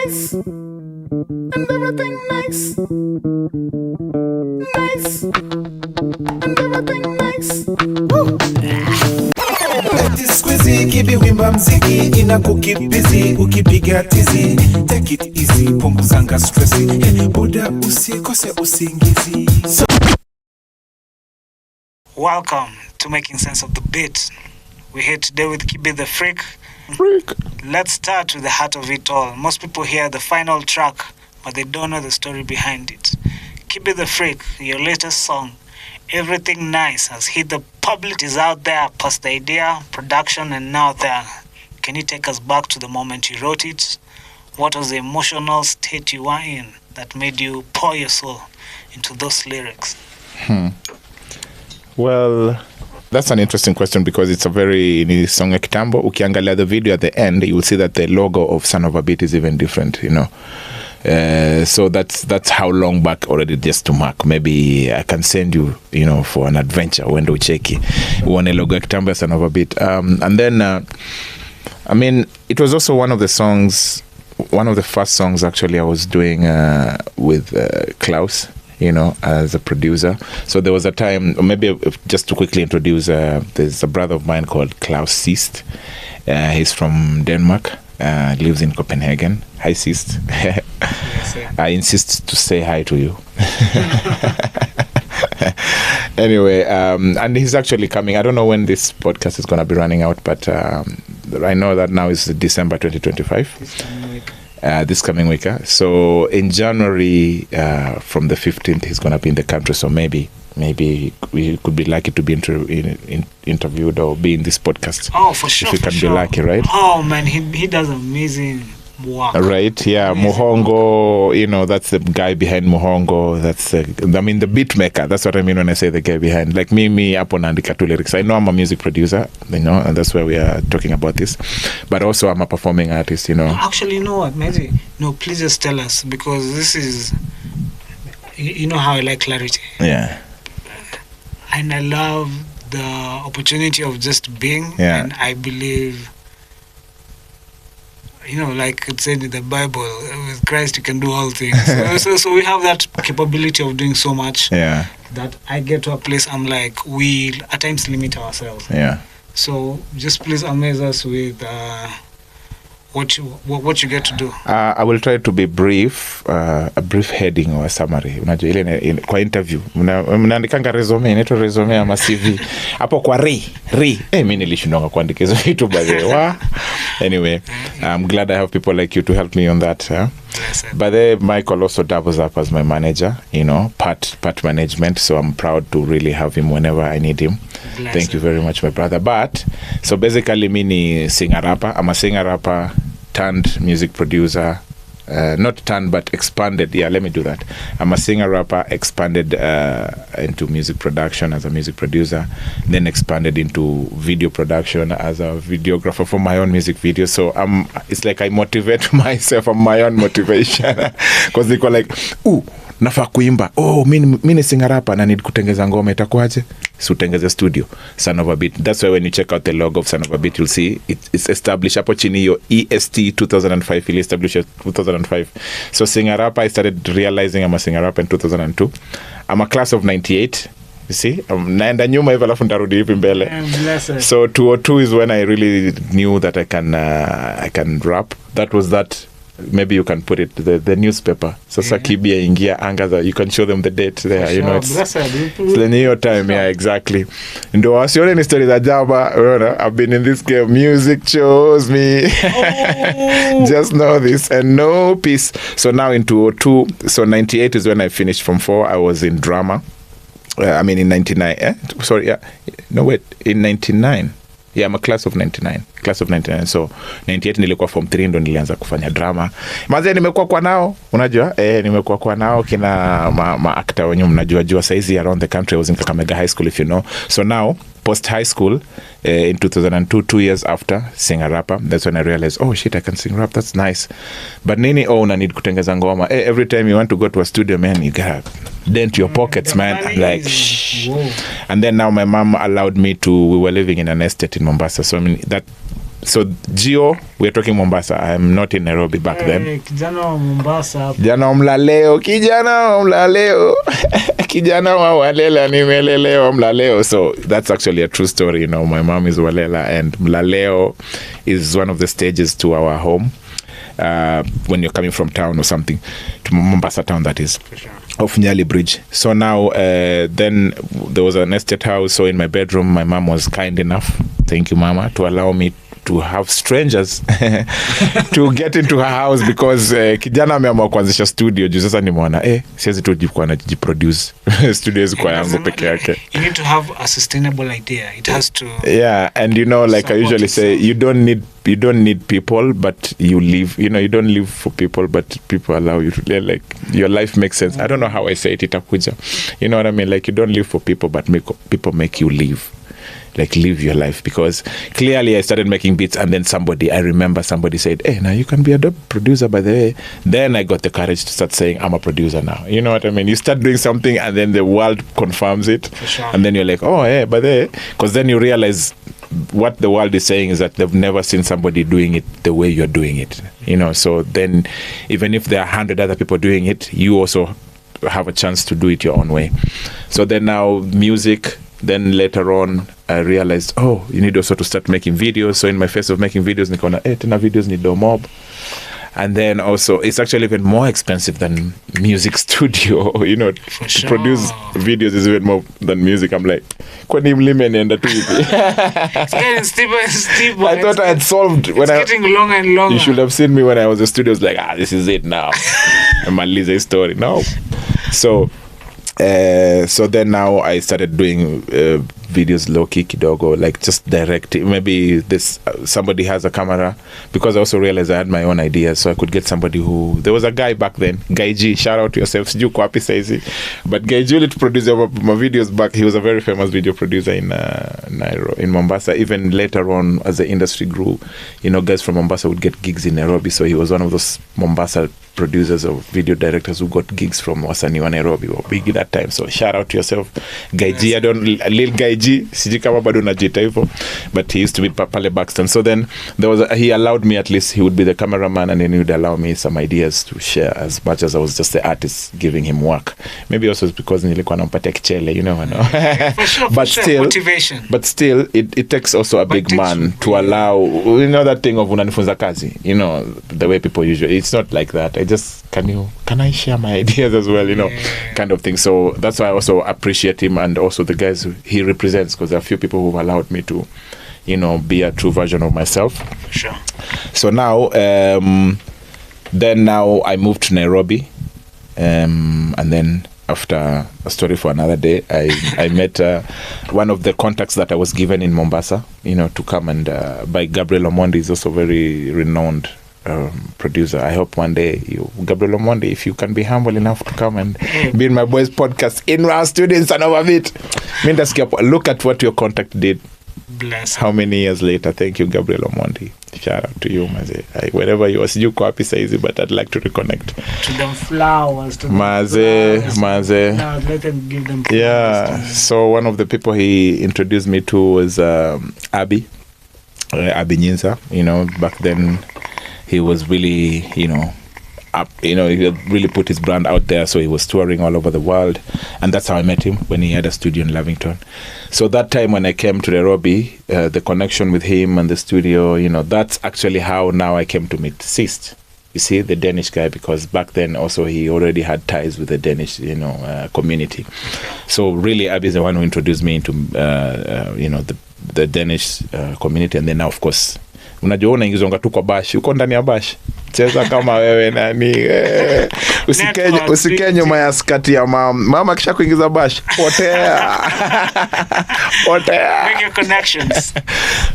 nice, and everything nice, nice, and everything nice. Squeezy, kibi wimba mziki, inakukibizi, ukipiga tizi. Take it easy, punguzanga stressi. Buda usikose usingizi. Welcome to Making Sense of the Beat. We're here today with KIBBY the Freak. Let's start with the heart of it all. Most people hear the final track, but they don't know the story behind it. KIBBY the Freak, your latest song, Everything Nice, has hit the public. It is out there past the idea, production, and now there. Can you take us back to the moment you wrote it? What was the emotional state you were in that made you pour your soul into those lyrics? Well, that's an interesting question because it's a very song kitambo. Ukiangalia the video at the end, you will see that the logo of Son of a Beat is even different, you know. So that's how long back already, just to mark. Maybe I can send you, you know, for an adventure when do check one logo kitambo Son of a Beat. And then I mean, it was also one of the first songs actually I was doing with Klaus, you know, as a producer. So there was a time, maybe just to quickly introduce, there's a brother of mine called Klaus Sist. He's from Denmark, lives in Copenhagen. Hi, Sist. I insist to say hi to you. Anyway, and he's actually coming. I don't know when this podcast is going to be running out, but I know that now is December 2025. This coming week. So in January, from the 15th, he's going to be in the country. So maybe we could be lucky to be interviewed or be in this podcast. Oh, for sure. If we can be lucky, right? Oh, man, he does amazing work. Right, yeah. Amazing. Muhongo, you know, that's the guy behind Muhongo. That's the beat maker. That's what I mean when I say the guy behind. Like me hapo naandika tu lyrics. I know I'm a music producer, you know, and that's why we are talking about this. But also I'm a performing artist, you know. Actually, you know what, Mezi? No, please just tell us, because this is, you know how I like clarity. Yeah. And I love the opportunity of just being. Yeah. And I believe, you know, like it said in the Bible, with Christ you can do all things. So we have that capability of doing so much. Yeah. That I get to a place I'm like, we at times limit ourselves. Yeah. So just please amaze us with what you get to do. I will try to be brief, a brief heading or a summary. Unajua ile kwa interview mnaandikanga resume, inaitwa resume ama CV hapo kwa mimi nilishindwa kuandika hizo vitu by the way. Anyway, I'm glad I have people like you to help me on that. But Michael also doubles up as my manager, you know, part management. So I'm proud to really have him whenever I need him. Thank you very much, my brother. But so basically, me ni singer rapper. I'm a singer rapper turned music producer. Not turned, but expanded. Yeah, let me do that. I'm a singer rapper, expanded into music production as a music producer, then expanded into video production as a videographer for my own music videos. So it's like I motivate myself on my own motivation, because they go like, ooh, nafaa kuimba. Oh, mimi ni singer rapper na need kutengeza ngoma, itakuaje? So tengeza studio, Son of a Beat. That's why when you check out the logo of Son of a Beat, you'll see it's established hapo chini yo EST 2005, ili established 2005. So singer rapper, I started realizing I'm a singer rapper in 2002. I'm a class of 98. You see, naenda nyuma hivi alafu ndarudi hivi mbele. So 202 is when I really knew that I can rap. That was that. Maybe you can put it the newspaper. Sasa KIBBY aingia anga, you can show them the date there. For you know, it's the New York time. Yeah, exactly. Ndo wasione ni story za jaba. I've been in this game. Music chose me. Just know this and no peace. So now in 202, so 98 is when I finished Form 4. I was in drama. I mean in 99. Sorry, yeah. No, wait. In 99. Yeah, I'm a class of 99. So 98 nilikuwa Form 3 ndo nilianza kufanya drama. Maze nimekuwa kwa nao, unajua? Nimekuwa kwa nao kina ma actor wenye mnajua saizi around the country. I was in Kakamega High School, if you know. So now post high school in 2002, 2 years after sing a rapper, that's when I realized, oh shit, I can sing rap, that's nice. But nini una need kutengeza ngoma. Every time you want to go to a studio, man, you gotta dent your pockets, man. I'm like, shh. And then now my mom allowed me to, we were living in an estate in Mombasa, so I mean that so Gio, we're talking Mombasa. I'm not in Nairobi back then. Kijana wa Mombasa. Kijana wa mlaleo. Kijana wa walela nimelelewa mlaleo. So that's actually a true story. My mom is walela, and mlaleo is one of the stages to our home. When you're coming from town or something, to Mombasa town, that is. For sure. Of Nyali Bridge. So now, then there was an estate house. So in my bedroom, my mom was kind enough, thank you mama, to allow me to have strangers to get into her house, because kijana ameamua kuanzisha studio juu sasa nimeona siwezi tu jikuwa najiproduce studio hizi kwa yangu peke yake. You need to have a sustainable idea. It has to. Yeah, and like I usually say, you don't need people, but you live. You don't live for people, but people allow you to live. Like your life makes sense. I don't know how I say it. Itakuja. You know what I mean? Like you don't live for people, but people make you live. Like live your life, because clearly I started making beats, and then I remember somebody said, hey, now you can be a dope producer, by the way. Then I got the courage to start saying I'm a producer now. You know what I mean? You start doing something and then the world confirms it. For sure. And then you're like, oh yeah, by the way, because then you realize what the world is saying is that they've never seen somebody doing it the way you're doing it. So then even if there are 100 other people doing it, you also have a chance to do it your own way. So then now music. Then later on, I realized, you need also to start making videos. So in my phase of making videos, nikaona, tena videos need no mob. And then also, it's actually even more expensive than music studio. For to sure. Produce videos is even more than music. I'm like, kwani mlime nienda tu hivi. It's getting steeper. I thought I had solved. It's getting longer and longer. You should have seen me when I was in the studio. I was like, this is it now. I'm a Lisa story. No. So then now I started doing videos low-key kidogo, like just direct. Maybe somebody has a camera, because I also realized I had my own ideas, so I could get somebody there was a guy back then, Guy G, shout out to yourself, siju kwa wapi saizi, but Guy G lit producer my videos back. He was a very famous video producer in Nairobi, in Mombasa. Even later on, as the industry grew, guys from Mombasa would get gigs in Nairobi, so he was one of those Mombasa producers or video directors who got gigs from wasanii wa Nairobi, were big at that time. So shout out to yourself, Guy G. Lil Guy G, sijui kama bado najiita hivyo, but he used to be pale Buxton. So then he allowed me, at least he would be the cameraman, and then he would allow me some ideas to share, as much as I was just the artist giving him work. Maybe also because nilikuwa nampatia kichele, For sure, but still, motivation. But still, it takes also a big man to allow, that thing of unanifunza kazi, the way people usually, it's not like that. Can I share my ideas as well, kind of thing. So that's why I also appreciate him, and also the guys he represents, because there are a few people who've allowed me to, be a true version of myself. For sure. So now, then now I moved to Nairobi, and then after a story for another day, I met one of the contacts that I was given in Mombasa, to come and by Gabriel Omondi. Is also very renowned producer. I hope one day Gabriel Omondi, if you can be humble enough to come and be in my boys podcast in our students and over it. Look at what your contact did. Bless. How many years later? Thank you, Gabriel Omondi. Shout out to you, Maze. Wherever you are, siju kwa wapi saizi, but I'd like to reconnect. To them flowers. Maze. Now let them give them flowers. Yeah. So one of the people he introduced me to was Abby Nyinza. Back then he was really, up, he really put his brand out there, so he was touring all over the world, and that's how I met him, when he had a studio in Lavington. So that time when I came to Nairobi, the connection with him and the studio, that's actually how now I came to meet Sist. You see, the Danish guy, because back then also he already had ties with the Danish, community. So really, Abby is the one who introduced me into, the Danish community, and then now, of course, unajua unaingizonga tu kwa bash, uko ndani ya bash, cheza kama wewe nani, usikae nyuma ya skati ya mama kisha kuingiza bash, potea. Make your connections.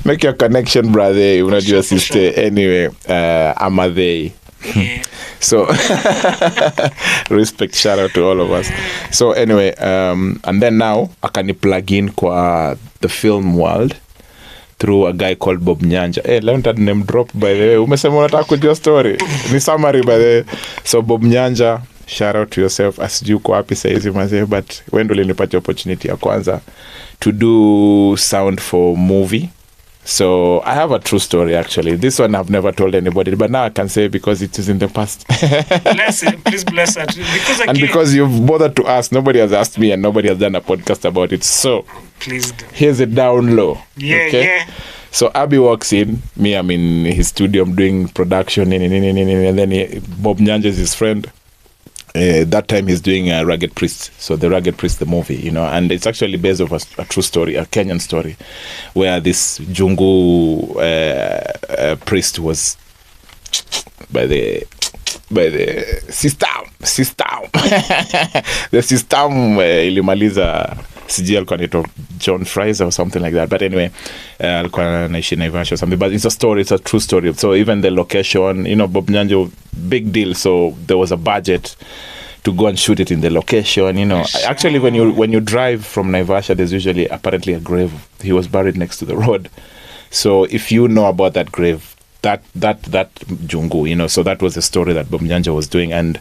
Make your connection, brother. Unajua sister. Anyway, I'm a they. Yeah. So respect, shout out to all of us. So anyway, and then now akani plug in kwa the film world through a guy called Bob Nyanja. Leo nita name drop, by the way. Umesema unataka kujua story. Ni summary, by the way. So Bob Nyanja, shout out to yourself. Asiju kwa wapi saizi mazee, but wewe ndio ulinipatia opportunity ya kwanza to do sound for movie. So I have a true story actually. This one I've never told anybody, but now I can say because it is in the past. Bless it. Please bless that. Because and because you've bothered to ask, nobody has asked me and nobody has done a podcast about it. So please do. Here's a down low. Yeah, okay? yeah. So Abby walks in, me, I'm in his studio, I'm doing production, and then Bob Nyanja is his friend. That time he's doing Rugged Priest, so the Rugged Priest, the movie, and it's actually based off a true story, a Kenyan story, where this Jungu priest was by the system the system ilimaliza sijui alikuwa anaitwa John Fraser or something like that, but anyway alikuwa anaishi Naivasha or something, but it's a story, it's a true story. So even the location, Bob Nyanjo, big deal, so there was a budget to go and shoot it in the location. Actually when you drive from Naivasha, there's usually apparently a grave. He was buried next to the road, so if you know about that grave, that Jungu, so that was the story that Bob Nyanja was doing. And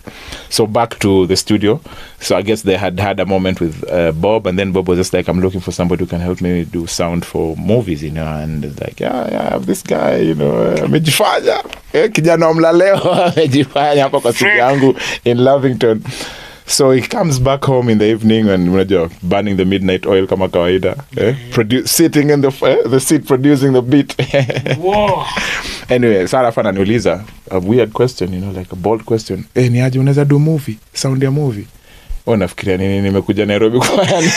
so back to the studio, so I guess they had a moment with Bob, and then Bob was just like, I'm looking for somebody who can help me do sound for movies, and like, yeah, I have this guy, amejifanya kijana mlaleo amejifanya hapa kwa siku yangu in Lavington. So he comes back home in the evening and burning the midnight oil kama kawaida, sitting in the seat producing the beat. Whoa. Anyway, Sarah fan anauliza a weird question, like a bold question. Ni aje unaweza do movie, sound ya movie? Unafikiria nini nimekuja Nairobi kwa nini?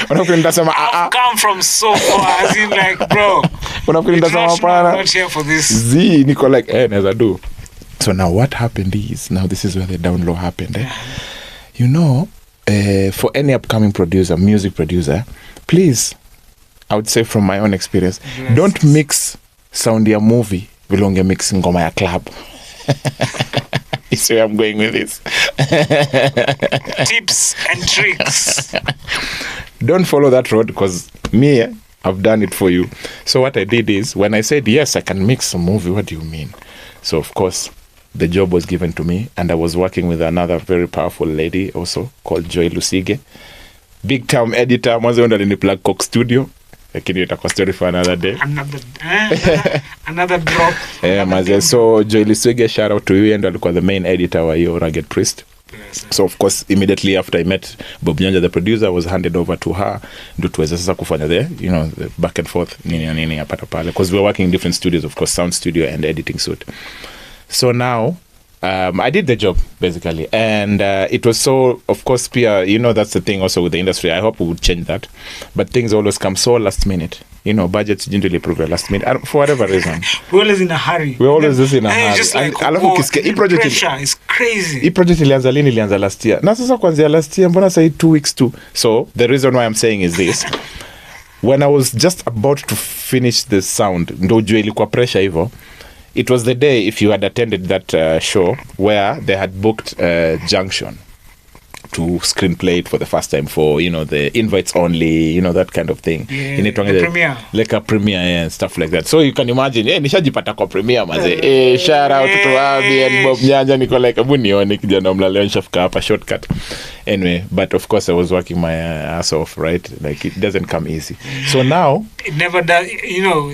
Unafikiria nitasema come from so far, as in like bro. Unafikiria nitasema hapana? Not here for this. Niko like naweza do. So now what happened is, now this is where the down low happened. For any upcoming producer, music producer, please, I would say from my own experience, don't mix sound ya movie vile unge mix ngoma ya club. Is where I'm going with this. Tips and tricks. Don't follow that road, because me, I've done it for you. So what I did is, when I said, yes, I can mix a movie, what do you mean? So of course, the job was given to me, and I was working with another very powerful lady also called Joy Lusige, big time editor. Mwanzo ndo aliniplug Coke Studio, lakini itakuwa story for another day. Another drop. Maze. So Joy Lusige, shout out to you, and alikuwa the main editor wa hiyo Rugged Priest. Yes. So of course immediately after I met Bob Nyanja, the producer, was handed over to her ndio tuweze sasa kufanya the back and forth nini hapa pale, because we were working in different studios, of course, sound studio and editing suite. So now I did the job basically, and it was so, of course, Pia, that's the thing also with the industry. I hope we would change that, but things always come so last minute. Budgets didn't really approve last minute for whatever reason. We're always in a hurry. We're always just in a hurry. Just like, pressure is crazy. Hii project ilianza last year. Na sasa kuanzia last year mbona sasa 2 weeks too. So the reason why I'm saying is this. When I was just about to finish the sound, ndo ujue ilikuwa pressure hivyo. It was the day, if you had attended that show, where they had booked Junction to screenplay it for the first time for, the invites only, that kind of thing. Yeah, the premiere. Like a premiere and stuff like that. So you can imagine, nishajipata kwa premiere maze. Shout out to Abby and Bob Nyanja, niko like, abu nione kijana mlaleo nishafika hapa, shortcut. Anyway, but of course I was working my ass off, right? Like it doesn't come easy. So now... It never does,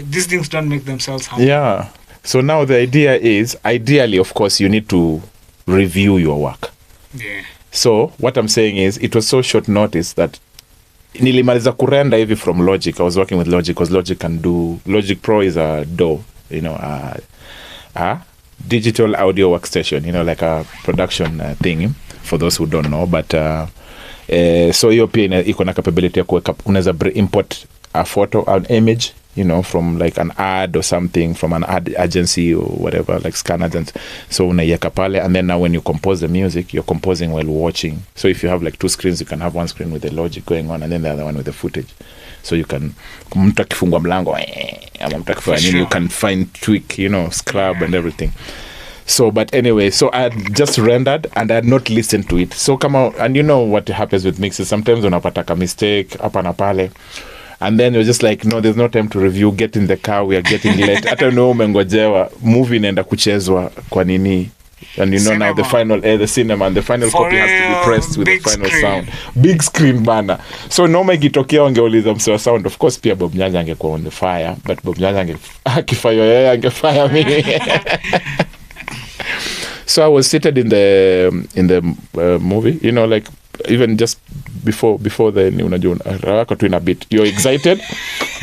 these things don't make themselves happen. Yeah. So now the idea is, ideally, of course, you need to review your work. Yeah. So what I'm saying is, it was so short notice that nilimaliza kurenda hivi from Logic. I was working with Logic because Logic Pro is a DAW, a digital audio workstation, like a production thing, for those who don't know. But so hiyo pia iko na capability ya kuweka, unaweza import a photo, an image, from like an ad or something, from an ad agency or whatever, like scan agents. So unaiweka pale, and then now when you compose the music, you're composing while watching. So if you have like 2 screens, you can have one screen with the Logic going on, and then the other one with the footage. So you can, mtu akifungwa mlango, ama mtu akifanya nini, you can fine tweak, scrub and everything. So, but anyway, so I had just rendered and I had not listened to it. So come out, and you know what happens with mixes. Sometimes unapata a mistake, hapa na pale. And then you're just like, no, there's no time to review. Get in the car, we are getting late. Hata no umengojewa, movie inaenda kuchezwa kwa nini and now the final the cinema and the final For copy has to be real, pressed with the big final screen. sound, big screen bana. So noma ikitokea wangeuliza msewa sound, of course pia Bob Nyanja angekuwa on the fire, but Bob Nyanja akifire yeye angefire me. So I was seated in the movie, like even just before the unajua tu in a bit, you're excited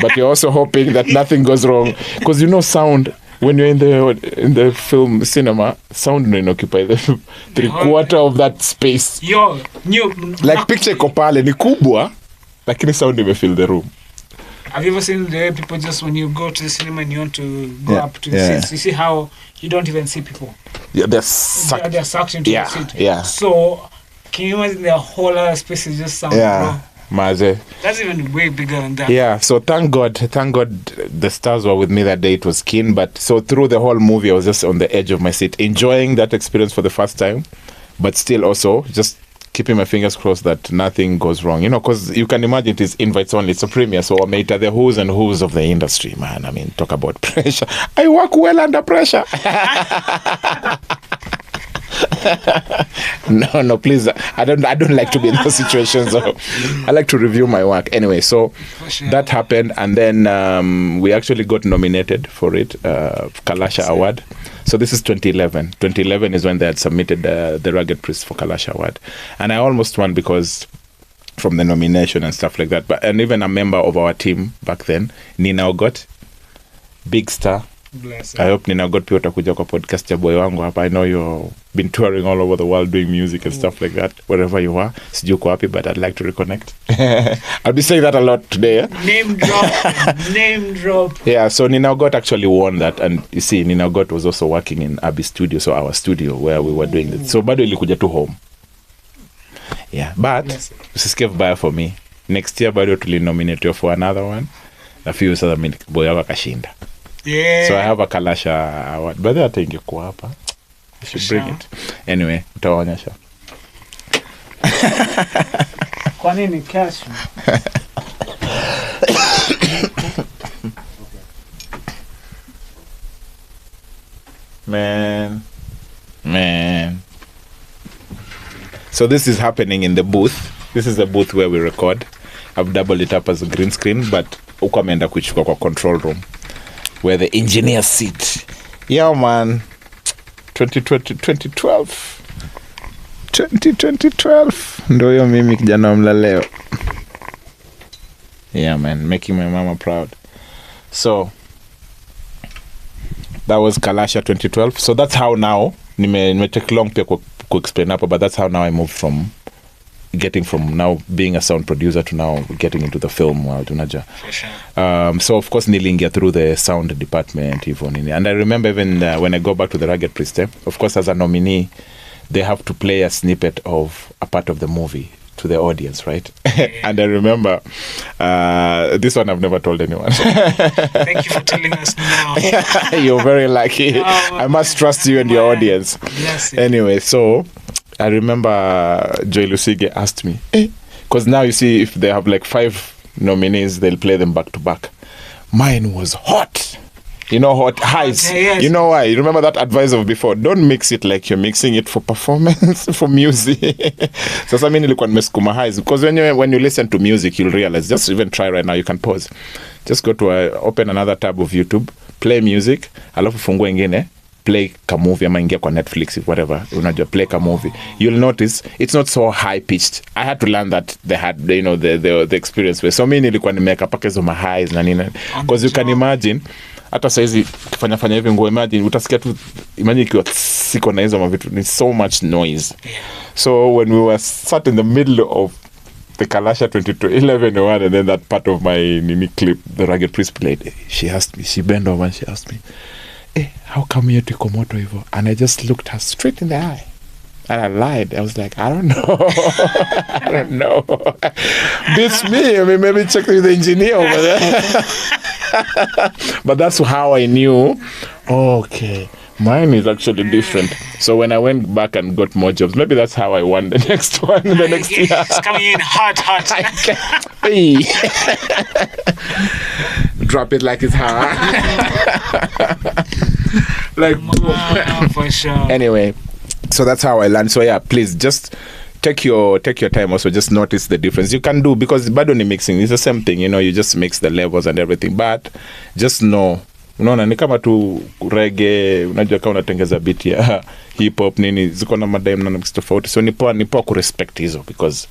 but you're also hoping that nothing goes wrong, because sound, when you're in the film cinema, sound no occupy the 3/4 of that space. Like picture iko pale ni kubwa lakini sound imefill the room. Have you ever seen the way people just, when you go to the cinema and you want to go up to the seats, you see how you don't even see people? Yeah, they're sucked into the seat. Yeah. So can you imagine the whole other space is just sound, bro? Maze. That's even way bigger than that. Yeah, so thank God the stars were with me that day. It was keen, but so through the whole movie I was just on the edge of my seat, enjoying that experience for the first time, but still also just keeping my fingers crossed that nothing goes wrong, because you can imagine it is invites only. It's a premiere, so I made the who's and who's of the industry, man. I mean, talk about pressure. I work well under pressure. No, please. I don't like to be in those situations. So I like to review my work. Anyway, so that happened, and then we actually got nominated for it, Kalasha Award. So this is 2011. 2011 is when they had submitted the Rugged Priest for Kalasha Award, and I almost won because from the nomination and stuff like that. And even a member of our team back then, Nina Ogot, big star. I hope Nina Ogot pia utakuja kwa podcast ya boy wangu hapa. I know you've been touring all over the world doing music and stuff like that. Wherever you are, sijui uko wapi, but I'd like to reconnect. I'll be saying that a lot today. Name drop. Yeah, so Nina Ogot actually won that, and you see, Nina Ogot was also working in Abby Studio, so our studio where we were doing it. So bado ilikuja tu home. Yeah, but usisikie vibaya for me. Next year bado tulinominate for another one. A few other boy wako akashinda. Yeah. So I have a Kalasha Award. But I think you're hapa. You should bring it. Anyway, utaonyesha. Kwa nini cash? Man. So this is happening in the booth. This is the booth where we record. I've doubled it up as a green screen, but uko ameenda kuchukua kwa control room where the engineers sit. Yeah, man. 2012 ndo hiyo mimi kijana mlaleo. Yeah, man, making my mama proud. So that was Kalasha 2012. So that's how now nime take long pia ku explain up, but that's how now I moved from now being a sound producer to now getting into the film world, unaja. So of course niliingia through the sound department even, and I remember even when I go back to the Rugged Priest, of course as a nominee they have to play a snippet of a part of the movie to the audience, right? And I remember this one I've never told anyone. Thank you for telling us now. You're very lucky. I must trust you and your audience. Yes. Anyway, so I remember Joy Lusige asked me, because now you see if they have like 5 nominees, they'll play them back to back. Mine was hot. Hot highs. Yes. You know why? You remember that advice of before? Don't mix it like you're mixing it for performance, for music. So I mean, ilikuwa nimesukuma highs, because when you listen to music, you'll realize. Just even try right now. You can pause. Just go to open another tab of YouTube, play music, alafu fungue ingine, play ka movie ama ingia kwa Netflix, whatever. Unajua play ka movie. You'll notice it's not so high pitched. I had to learn that they had, the experience way. So mimi nilikuwa nimeka paka hizo highs na nini, because you can imagine. Hata saizi kifanya hivi nguo, imagine utasikia tu, imagine ikiwa siko na hizo mavitu, ni so much noise. So when we were sat in the middle of the Kalasha 2011 one, and then that part of my Nini clip, the Rugged Priest played, she bent over and she asked me, how come you iko moto hivyo? And I just looked her straight in the eye. And I lied. I was like, I don't know. I don't know. Beats me. I mean, maybe check with the engineer over there. But that's how I knew, okay, mine is actually different. So when I went back and got more jobs, maybe that's how I won the next one, the next year. It's coming in hot. Hey. Drop it like it's hot. Like, for sure. Anyway, So that's how I learned. So yeah, please just take your time. Also, just notice the difference you can do, because bado ni mixing, it's the same thing, you know, you just mix the levels and everything, but just know, unaona ni kama tu reggae, unajua kama unatengeza beat ya hip hop nini, ziko na madai na mix tofauti. So ni poa ku respect hizo, because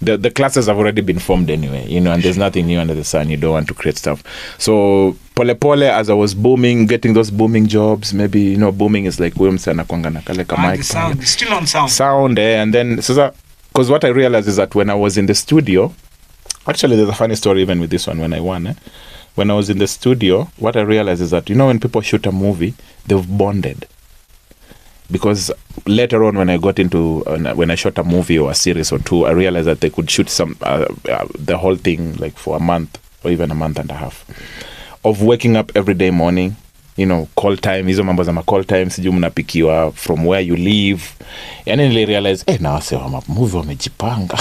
the classes have already been formed anyway, you know, and there's nothing new under the sun. You don't want to create stuff. So pole as I was booming, getting those booming jobs, maybe, you know, booming is like Williams and Akwanga na kale ka mic sound still on sound and then so because what I realized is that when I was in the studio, actually there's a funny story even with this one. When I was in the studio, what I realized is that, you know, when people shoot a movie, they've bonded. Because later on, when I got into when I shot a movie or a series or two, I realized that they could shoot the whole thing like for a month or even a month and a half of waking up every day morning, you know, call time, hizo mambo za call time, sijui mnapikiwa from where you live. Yani nili realize na wase wa movie wamejipanga.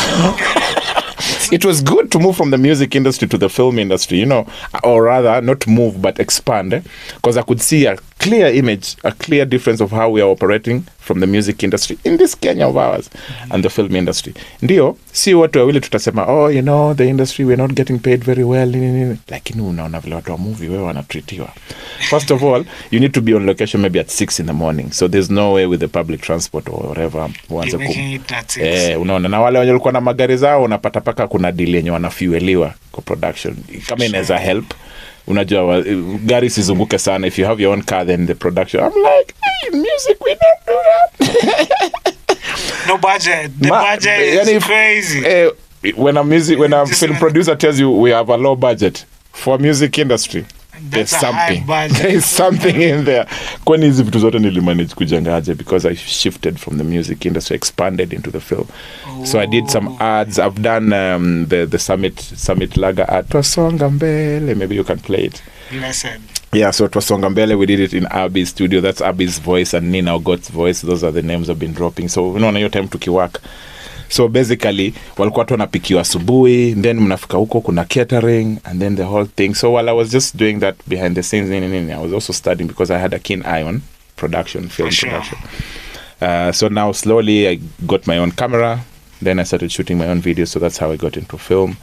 It was good to move from the music industry to the film industry, you know, or rather not move but expand, because I could see a clear image, a clear difference of how we are operating from the music industry in this Kenya of ours and the film industry. Ndio, si watu wawili tutasema, oh, you know, the industry, we're not getting paid very well. Lakini unaona vile watu wa movie wewe wanatreatiwa. First of all, you need to be on location maybe at 6 in the morning. So there's no way with the public transport or whatever. Unaona, na wale walikuwa na magari zao, unapata paka kuna deal yenye wanafueliwa kwa production. Kama inaweza help. Unajua gari sizunguke sana. If you have your own car, then the production, I'm like, hey, music, we don't do that. No budget. The budget is crazy. When a film producer tells you we have a low budget for music industry, there's something in there. Kwani hizi vitu zote nilimanage kujangaje, because I shifted from the music industry, expanded into the film. So I did some ads. I've done the Summit Lager ad, Twasonga Mbele. Maybe you can play it. Listen. Yeah, so Twasonga Mbele, we did it in Abby's studio. That's Abby's voice and Nina Ogot's voice. Those are the names I've been dropping. So unaona hiyo time tukiwork. So basically walikuwa tu wanapikiwa asubuhi, then mnafika huko kuna catering and then the whole thing. So while I was just doing that behind the scenes, I was also studying, because I had a keen eye on production, film production. So now slowly I got my own camera, then I started shooting my own videos. So that's how I got into film.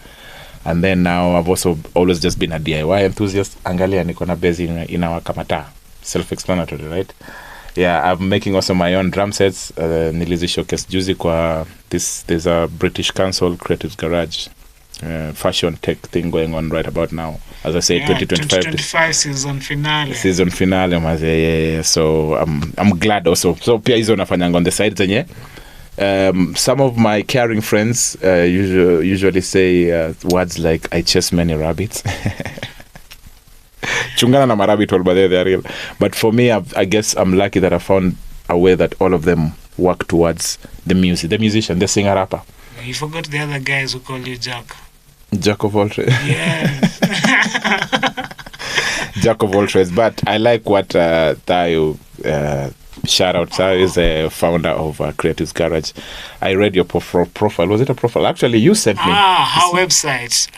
And then now I've also always just been a DIY enthusiast. Angalia niko na base in our kamata. Self-explanatory, right? Yeah, I'm making also my own drum sets. Nilizi showcase juzi kwa there's a British Council Creative Garage fashion tech thing going on right about now. As I say, 2025 season finale maze. Yeah. So I'm glad also. So pia hizo nafanyanga on the side zenye some of my caring friends usually say words like I chase many rabbits. Chungana na marabbit hole, but they're real. But for me, I guess I'm lucky that I found a way that all of them work towards the musician, the singer, rapper. You forgot the other guys who call you Jack of all trades. Yes. Jack of all trades. But I like what Tayo, shout out, Tayo is a founder of Creative's Garage. I read your profile. Was it a profile? Actually, you sent me. Her website.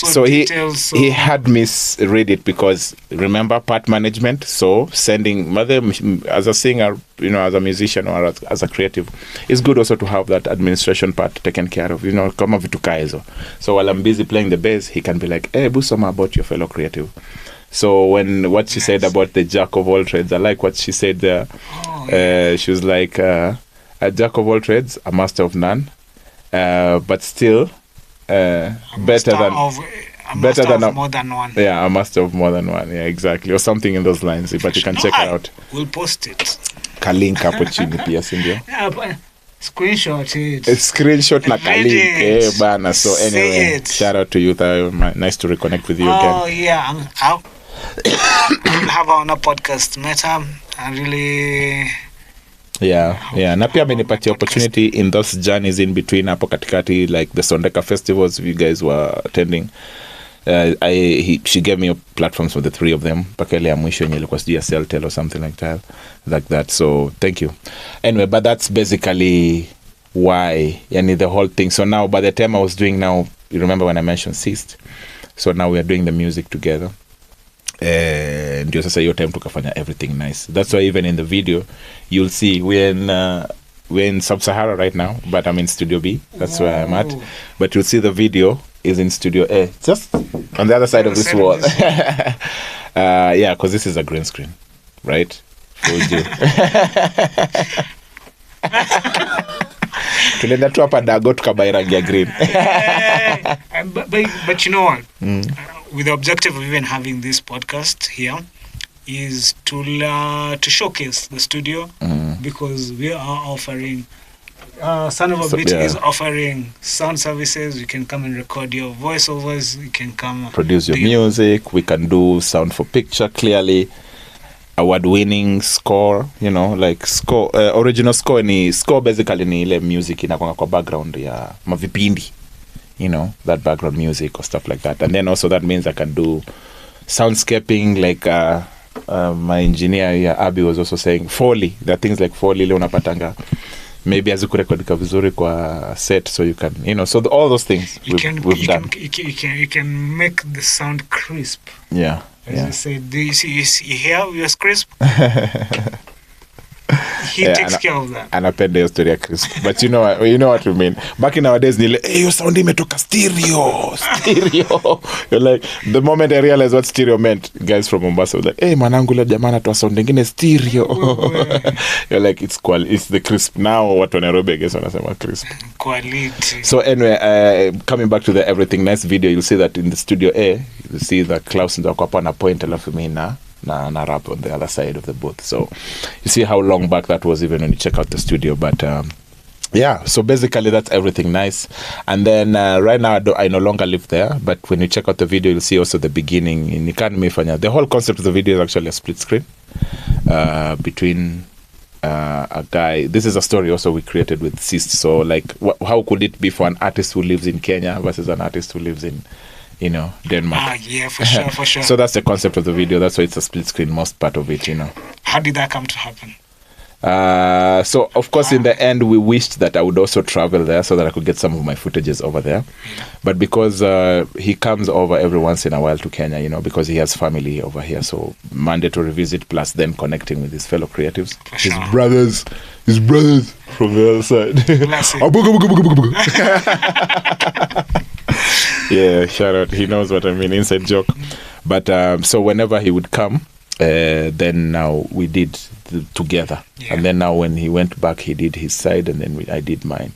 So details. He had me read it, because remember part management. So sending as a singer, you know, as a musician or as a creative, it's good also to have that administration part taken care of. You know, kama vitu kaizo. So while I'm busy playing the bass, he can be like, hey, busoma about your fellow creative. So what she said about the Jack of all trades, I like what she said there. She was like, a Jack of all trades, a master of none, but still better than more than one. Yeah, a master of more than one. Yeah, exactly, or something in those lines. But you can check it out. We'll post it. Kalink hapo chini pia, si ndio? Screenshot it. A screenshot na kalink. Bana. So anyway, shout out to you. Nice to reconnect with you again. Oh yeah, I'll have her on a podcast. Met her. I really. Yeah. Na pia amenipatia opportunity in those journeys in between hapo katikati, like the Sondeka festivals you guys were attending. She gave me platforms for the three of them. Pakele ya mwisho yenye ilikuwa sijui Celtel or something like that. So thank you. Anyway, but that's basically why, yani the whole thing. So now by the time I was doing now, you remember when I mentioned Ceased? So now we are doing the music together. ndio sasa hiyo time tukafanya everything nice. That's why even in the video you'll see we're in Sub-Sahara right now, but I'm in Studio B. That's where I'm at. But you'll see the video is in Studio A, just on the other side of this wall. Yeah, because this is a green screen, right? Told you. Tulienda tu hapa Dago tukabai rangi ya green. But you know what? With the objective of even having this podcast here is to showcase the studio, because we are offering Son of a Beat is offering sound services. You can come and record your voiceovers. You can come produce your music. We can do sound for picture clearly. Award-winning score, you know, like score, original score ni score basically ni ile music inakwanga kwa background ya mavipindi, you know, that background music or stuff like that. And then also that means I can do soundscaping, like my engineer here, Abby, was also saying Foley. There are things like Foley ile unapatanga maybe hazikurekodika vizuri kwa set, so you can, you know, so all those things we've done. You can make the sound crisp. Yeah. As you say, do you hear yours crisp? He takes care of that. Anapenda hiyo story ya crisp. But you know what we mean. Back in nowadays nile, hiyo sound imetoka stereo. You're like, the moment I realized what stereo meant, guys from Mombasa were like, hey, manangu la jamaa anatoa sound nyingine stereo. You're like, it's the crisp. Now watu wa Nairobi, I guess wanasema crisp. Quality. So anyway, coming back to the Everything Nice video, you'll see that in the Studio A, you see the Klaus ndio kwa hapa na point alafu mimi na rap on the other side of the booth. So you see how long back that was even when you check out the studio. But yeah, so basically that's Everything Nice. And then right now I no longer live there, but when you check out the video you'll see also the beginning in the whole concept of the video is actually a split screen between a guy. This is a story also we created with Sis. So like how could it be for an artist who lives in Kenya versus an artist who lives in, you know, Denmark? Yeah, for sure. So that's the concept of the video. That's why it's a split screen, most part of it, you know. How did that come to happen? So of course in the end we wished that I would also travel there so that I could get some of my footages over there. Yeah. But because he comes over every once in a while to Kenya, you know, because he has family over here, so mandatory visit plus then connecting with his fellow creatives, his brothers from the other side. Yeah, shout out. He knows what I mean. Inside joke. But so whenever he would come, then now we did together. Yeah. And then now when he went back, he did his side and then I did mine.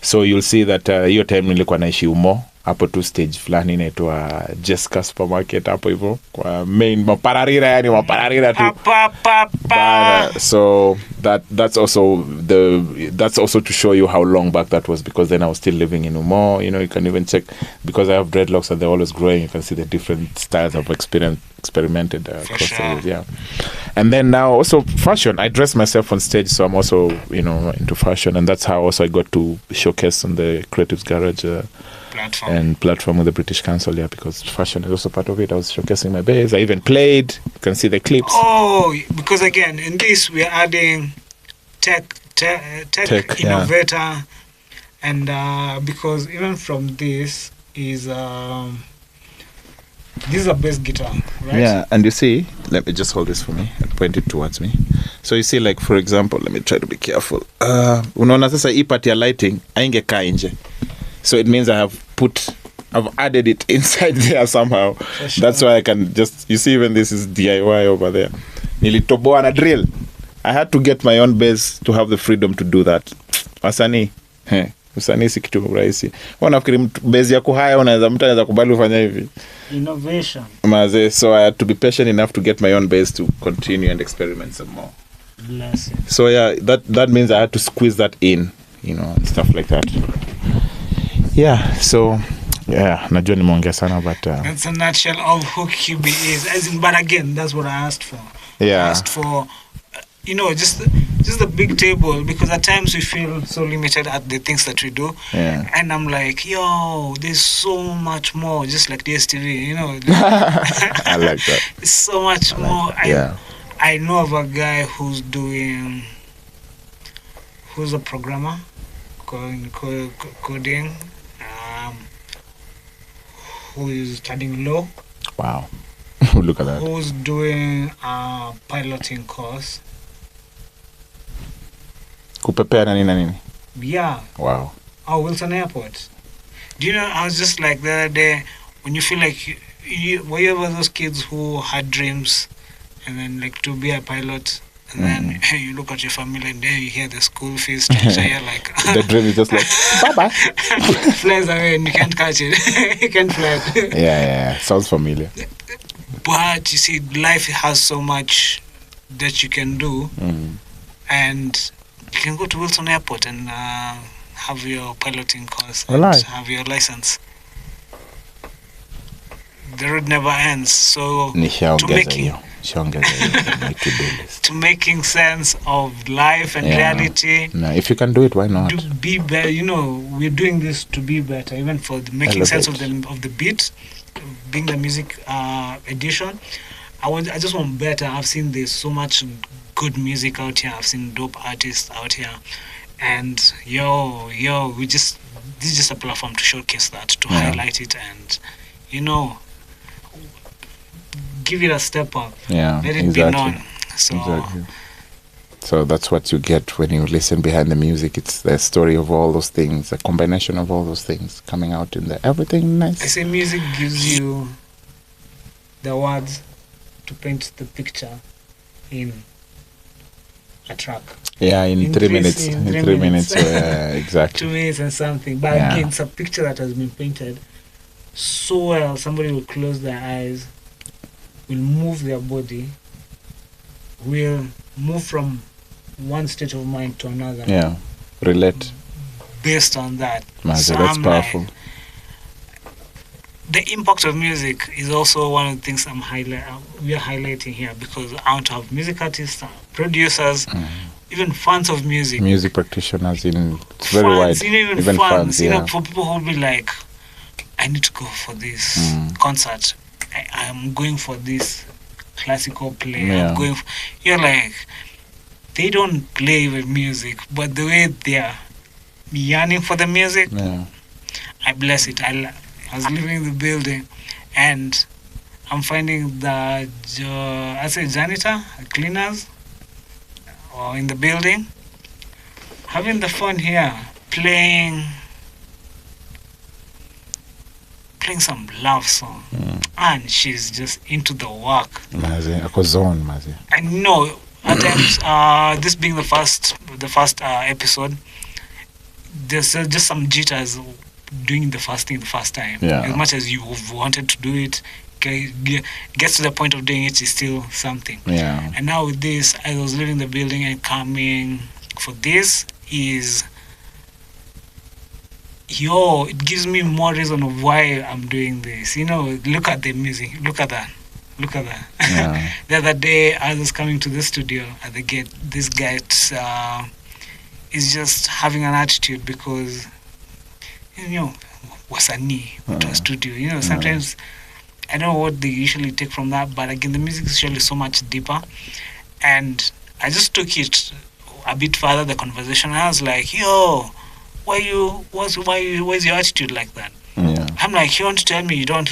So you'll see that hiyo time nilikuwa naishi Umo, hapo tu stage fulani inaitwa Jessica Supermarket hapo hivyo kwa main mapararira tu. So that's also to show you how long back that was, because then I was still living in Umo. You know, you can even check, because I have dreadlocks and they're always growing, you can see the different styles I've experimented across the years. Yeah. And then now also fashion. I dress myself on stage, so I'm also, you know, into fashion, and that's how also I got to showcase on the Creatives Garage platform with the British Council, yeah, because fashion is also part of it. I was showcasing my bass. I even played. You can see the clips. Oh, because again, in this we are adding tech innovator, yeah. And because even from this is a bass guitar, right? Yeah, and you see, let me just hold this for me and point it towards me. So you see, like for example, let me try to be careful. Unaona sasa hii part ya lighting aingekaa nje. So it means I've added it inside there somehow. Sure. That's why I can just, you see, even this is DIY over there. Nilitoboa na drill. I had to get my own bass to have the freedom to do that. Usanii si kitu rahisi. Wanafikiri bass yako haya mtu anaweza kubali ufanya hivi. Innovation. So I had to be patient enough to get my own bass to continue and experiment some more. Bless it. So yeah, that means I had to squeeze that in, you know, and stuff like that. Yeah, so yeah, najua nimeongea sana, but that's a nutshell of who KIBBY is. But again, that's what I asked for. Yeah. I asked for, you know, just the big table, because at times we feel so limited at the things that we do. Yeah. And I'm like, yo, there's so much more, just like DSTV, you know. I like that. There's so much more. I know of a guy who's a programmer, coding, who is studying law. Wow. Look at that. who's doing a piloting course. Kupepea na nini. Yeah. Wow. Oh, Wilson Airport. Do you know, I was just like the other day, when you feel like were you ever those kids who had dreams and then like to be a pilot, and then you look at your family and there you hear the school fees structure, you're like the dream is just like bye-bye. flies away and you can't catch it. You can't fly it. Yeah, sounds familiar. But you see, life has so much that you can do, and you can go to Wilson Airport and have your piloting course and have your license. The road never ends. So to making sense of life and reality. No, if you can do it, why not? To be better, you know, we're doing this to be better, even for making sense of the beat, being the music edition. I just want better. I've seen there's so much good music out here. I've seen dope artists out here, and this is just a platform to showcase that, to highlight it, and you know, give it a step up. Yeah, let it be known. So that's what you get when you listen behind the music. It's the story of all those things, a combination of all those things coming out in there. Everything nice. I say music gives you the words to paint the picture in a track. Yeah, in 3 minutes. In 3 minutes. Exactly. 2 minutes and something. But again, it's a picture that has been painted so well. Somebody will close their eyes, will move their body, will move from one state of mind to another. Yeah, relate. Based on that. So that's powerful. Like, the impact of music is also one of the things we are highlighting here, because I want to have music artists, producers, even fans of music. Music practitioners, it's very wide. Even fans. You know, for people who will be like, I need to go for this concert. I'm going for this classical play. I'm going you're like, they don't play with music, but the way they are yearning for the music, I bless it. I was leaving the building and I'm finding the janitor, cleaners, or in the building, having the phone here, playing some love song, and she's just into the work. I know at times, this being the first episode, there's just some jitters doing the first thing the first time. As much as you've wanted to do it, gets to the point of doing it is still something. And now with this, I was leaving the building and coming for this is, it gives me more reason of why I'm doing this. You know, look at the music. Look at that. The other day, I was coming to the studio at the gate. This guy is just having an attitude because, you know, wasani to a studio. You know, sometimes I don't know what they usually take from that, but again, the music is usually so much deeper. And I just took it a bit further, the conversation. I was like, why is your attitude like that? I'm like, you want to tell me you don't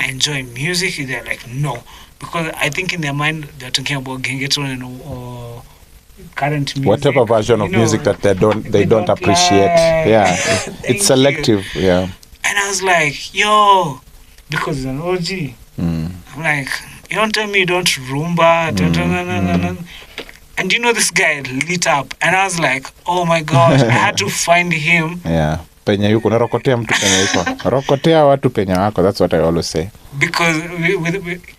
enjoy music? They're like, no, because I think in their mind they're talking about gengetron or current music, whatever version of music that they don't appreciate. It's selective. And I was like, because it's an OG. I'm like, you don't tell me you don't rumba. And you know, this guy lit up, and I was like, oh my gosh, I had to find him. Penye yuko narokotea mtu penye yuko. Rokotea watu penye wako. That's what I always say. Because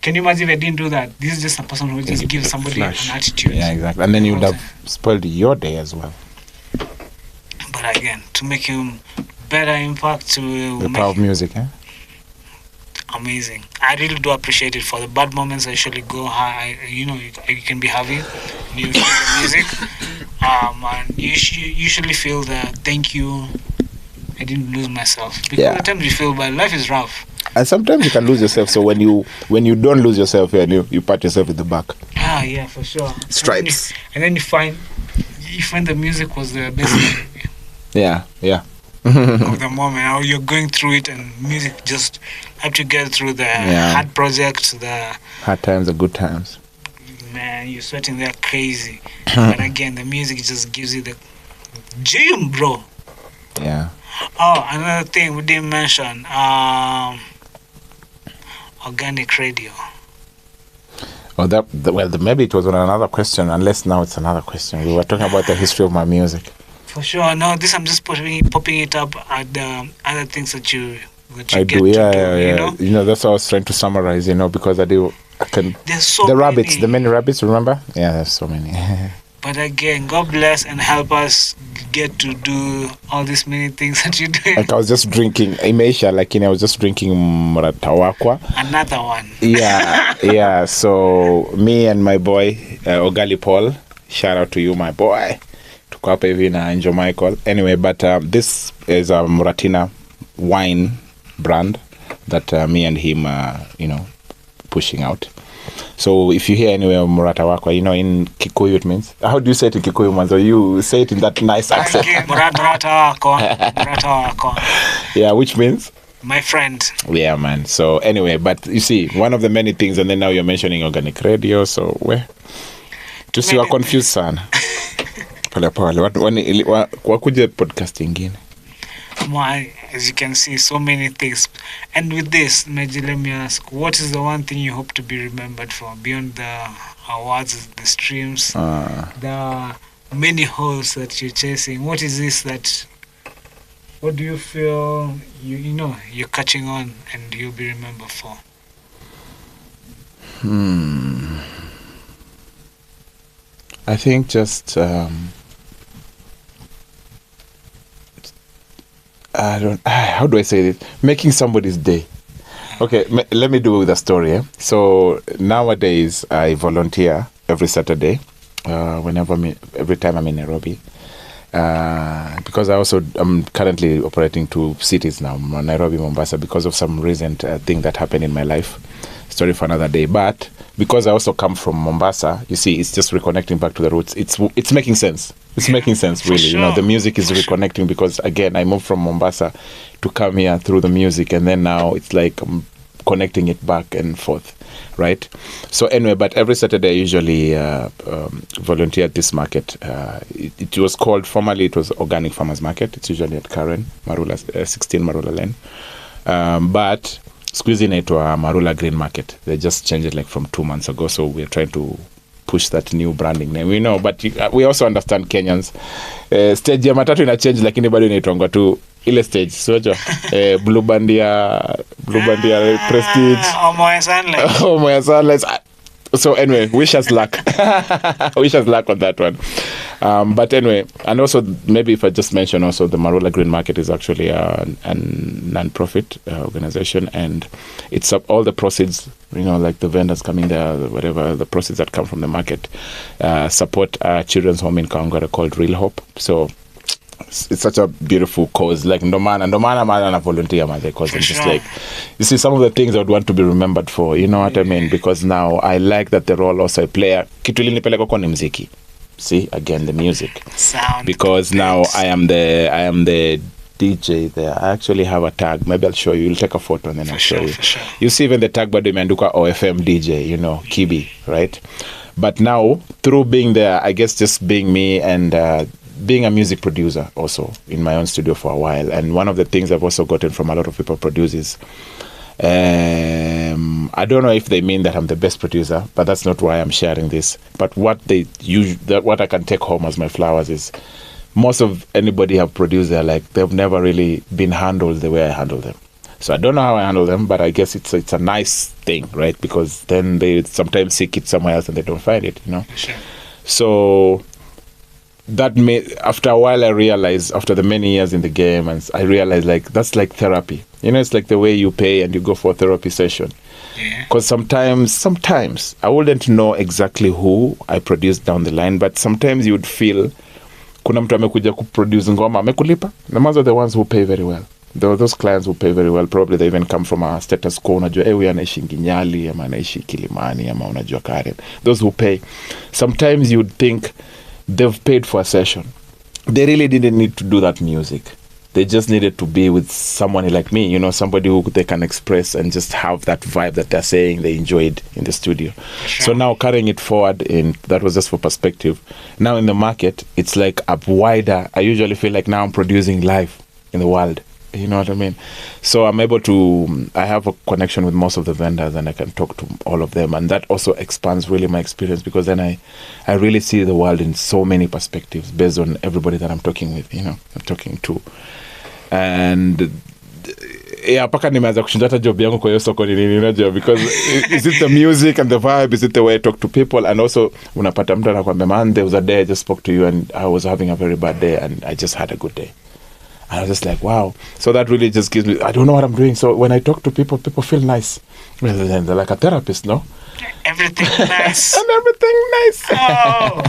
can you imagine if I didn't do that? This is just a person who just gives somebody an attitude. Yeah, exactly. And then you would have spoiled your day as well. But again, to make him better impact, to the power of music, amazing. I really do appreciate it. For the bad moments I usually go high, you can be having new music, and you usually feel the thank you, I didn't lose myself, because at times you feel bad. Life is rough, and sometimes you can lose yourself. So when you don't lose yourself, you pat yourself in the back. Yeah, for sure. Stripes. And then you find the music was the best. of the moment, how you're going through it, and music just helped you get through the hard project, the hard times, the good times. Man, you're sweating there crazy. But again, the music just gives you the gym, bro. Yeah. Oh, another thing we didn't mention, organic radio. Oh, maybe it was on another question, unless now it's another question. We were talking about the history of my music. For sure. No, this I'm just popping it up at the other things that you I get do, to yeah, do, yeah, you yeah. know? You know, that's what I was trying to summarize, you know, because I can... There's so the many. rabbits, the many rabbits, remember? Yeah, there's so many. But again, God bless and help us get to do all these many things that you're doing. Like I was just drinking, Imesha, like, you know, I was just drinking Muratawakwa. Another one. Yeah, yeah. So me and my boy, Ogali Paul, shout out to you, my boy. Tuko hapa hivi na Angel Michael. Anyway, but this is a Muratina wine brand that me and him are, you know, pushing out. So if you hear anywhere Murata Wakwa, you know, in Kikuyu it means. How do you say it in Kikuyu, Manzo? You say it in that nice accent. Murata Wakwa. Yeah, which means? My friend. Yeah, man. So anyway, but you see, one of the many things, and then now you're mentioning organic radio, so where? Just you are confused, son. Pole pole. Wakuja podcast ingine. As you can see, so many things. And with this, Major, let me ask, what is the one thing you hope to be remembered for beyond the awards, the streams, the many holes that you're chasing? What is this that, what do you feel you know you're catching on and you'll be remembered for? I think just how do I say this? Making somebody's day. Okay, let me do it with a story. So nowadays I volunteer every Saturday, every time I'm in Nairobi, because I'm currently operating 2 cities now, Nairobi, Mombasa, because of some recent thing that happened in my life. Story for another day. But because I also come from Mombasa, you see, it's just reconnecting back to the roots. It's making sense. It's making sense, really. Sure. You know, the music is reconnecting because, again, I moved from Mombasa to come here through the music, and then now it's like I'm connecting it back and forth, right? So anyway, but every Saturday I usually volunteer at this market. It was called, formerly it was Organic Farmers Market. It's usually at Karen, Marula, 16 Marula Lane. But squeezing it to a Marula Green Market. They just changed it like from 2 months ago, so we're trying to push that new branding name. We know, but we also understand Kenyans. Stage ya matatu ina change, lakini bado inaitwangwa tu ile stage. Sojo, Blue Bandia Prestige. Moya Sunlight. So anyway, wish us luck. Wish us luck on that one. But anyway, and also maybe if I just mention also the Marula Green Market is actually a non-profit organization, and it's all the proceeds, you know, like the vendors coming there, whatever the proceeds that come from the market, support a children's home in Kawangware called Real Hope. So it's such a beautiful cause. Like ndomana na volunteer because it's just like, you see, some of the things I would want to be remembered for, you know what I mean? Because now I like that the role also I play. Kitu ilinipeleka kwa ni muziki. See, again, the music. Sound. Because now I am the DJ there. I actually have a tag. Maybe I'll show you. You'll take a photo and then I'll show you. For sure. You see even the tag bado imeandikwa OFM DJ, you know, KIBBY, right? But now, through being there, I guess just being me and being a music producer also in my own studio for a while. And one of the things I've also gotten from a lot of people produces, I don't know if they mean that I'm the best producer, but that's not why I'm sharing this. But what I can take home as my flowers is most of anybody have produced there, like they've never really been handled the way I handle them. So I don't know how I handle them, but I guess it's a nice thing, right? Because then they sometimes seek it somewhere else and they don't find it, you know? Sure. So that after a while I realized, after the many years in the game, and I realized like that's like therapy. You know, it's like the way you pay and you go for a therapy session. Because sometimes I wouldn't know exactly who I produced down the line, but sometimes you would feel kuna mtu amekuja kuproduce ngoma amekulipa. The ones are the ones who pay very well. Those clients who pay very well, probably they even come from a status quo. Unajua, huyu anaishi Nyali ama anaishi Kilimani ama unajua Karen. Those who pay. Sometimes you'd think they've paid for a session. They really didn't need to do that music. they just needed to be with someone like me, somebody who they can express and just have that vibe that they're saying they enjoyed in the studio. Sure. So now carrying it forward, and that was just for perspective. Now in the market, it's like a wider. I usually feel like now I'm producing live in the world. You know what I mean? So I'm able to, I have a connection with most of the vendors, and I can talk to all of them. And that also expands really my experience, because then I really see the world in so many perspectives based on everybody that I'm talking with, I'm talking to. And paka nimeanza kushinda hata job yangu kwa hiyo soko ni nini, unajua, because is it the music and the vibe, is it the way I talk to people? And also unapata mtu anakuambia, man, there was a day I just spoke to you and I was having a very bad day and I just had a good day. And I was just like, wow. So that really just gives me, I don't know what I'm doing. So when I talk to people, people feel nice. Rather than they're like a therapist, no? Everything nice. And everything nice. Oh.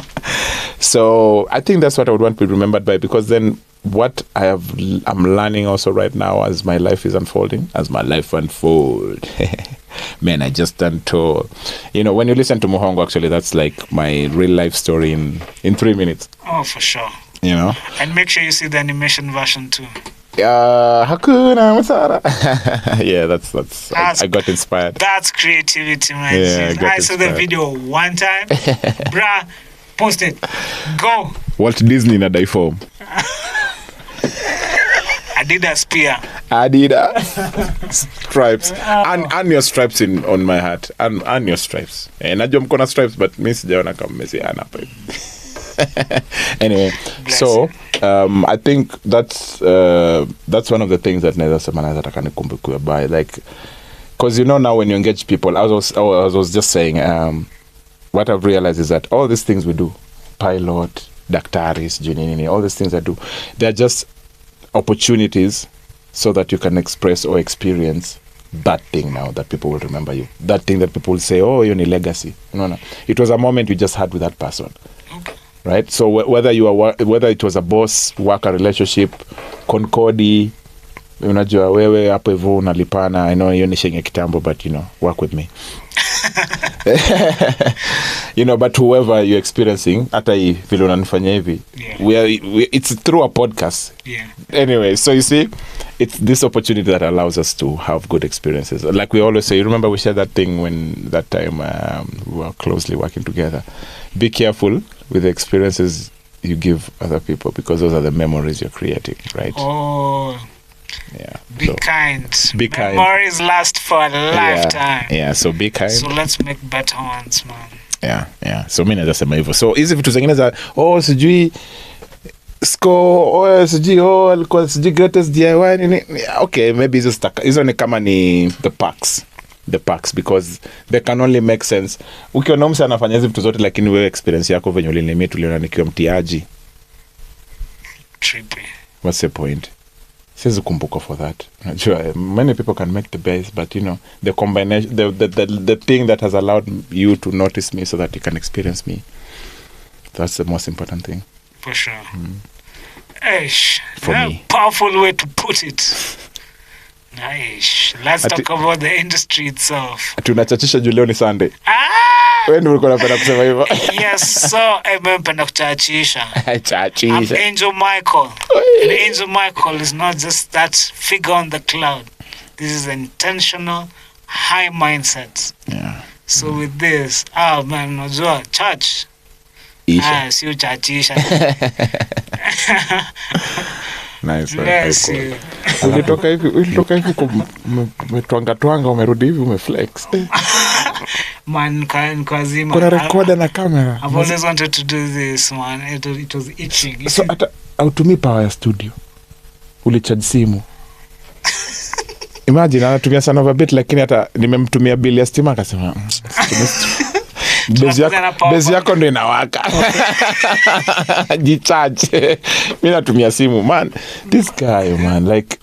So I think that's what I would want to be remembered by, because then what I'm learning also right now as my life is unfolding, man, I just done tour. When you listen to Muhongo, actually, that's like my real life story in 3 minutes. Oh, for sure. And make sure you see the animation version too. Hakuna Matata. Yeah, that's I got inspired. That's creativity, man. Yeah, I saw the video one time. Bruh, post it. Go. Walt Disney na die form. Adidas spear. Stripes. And your stripes on my hat. And your stripes. Najua mko na stripes, but mi sijaona kama mmesiana hapa. Anyway, so I think that's one of the things that naweza sema naweza taka nikumbuke by, like, because now when you engage people, I was just saying, what I've realized is that all these things we do, pilot, daktaris, junini, all these things I do, they're just opportunities so that you can express or experience that thing now that people will remember you, that thing that people will say, oh, you're a legacy. No, it was a moment you just had with that person. Okay. Right? So whether it was a boss worker relationship, Concorde, unajua wewe hapo hivyo unalipana, I know hiyo ni shilingi kitambo, but work with me. But whoever you're experiencing, hata hii vile unanifanya hivi, it's through a podcast. Yeah. Anyway, so you see, it's this opportunity that allows us to have good experiences. Like we always say, you remember we shared that thing when that time we were closely working together. Be careful with the experiences you give other people, because those are the memories you're creating, right? Oh. Yeah. Be kind. Be kind. Memories last for a lifetime. Yeah, so be kind. So let's make better ones, man. Yeah. So mimi naweza sema hivyo. So hizi vitu zingine za sijui score, sijui alikuwa sijui greatest DIY nini. Okay, maybe hizo ni kama ni the packs, because they can only make sense ukiona mtu anafanya hizo vitu zote, lakini wewe experience yako venye ulinimia tuliona nikiwa mtiaji. Trippy. What's the point? Siwezi kumbuka for that. Many people can make the base, but the combination, the thing that has allowed you to notice me so that you can experience me, that's the most important thing. For sure. Eish. For me. Powerful way to put it. Nice. Let's talk about the industry itself. Tunachachisha juu leo ni Sunday. Wewe ndio ulikuwa unapenda kusema hivyo. Yes, so nimependa kuchachisha. Chachisha. I'm Angel Michael. And Angel Michael is not just that figure on the cloud. This is intentional, high mindset. Yeah. So with this, man, unajua church. Sio chachisha. Nice. Bless you. Ulitoka hivi umetwanga umerudi hivi umeflex. Man, kwazima. Kuna recorder na camera. I've always wanted to do this, man. It was itching. So hata autumii power ya studio. Ulicharge simu. Imagine anatumia sana over bit, lakini hata nimemtumia bill ya stima akasema bezi yako ndio inawaka. Jicharge. Mimi natumia simu, man. This guy, man, like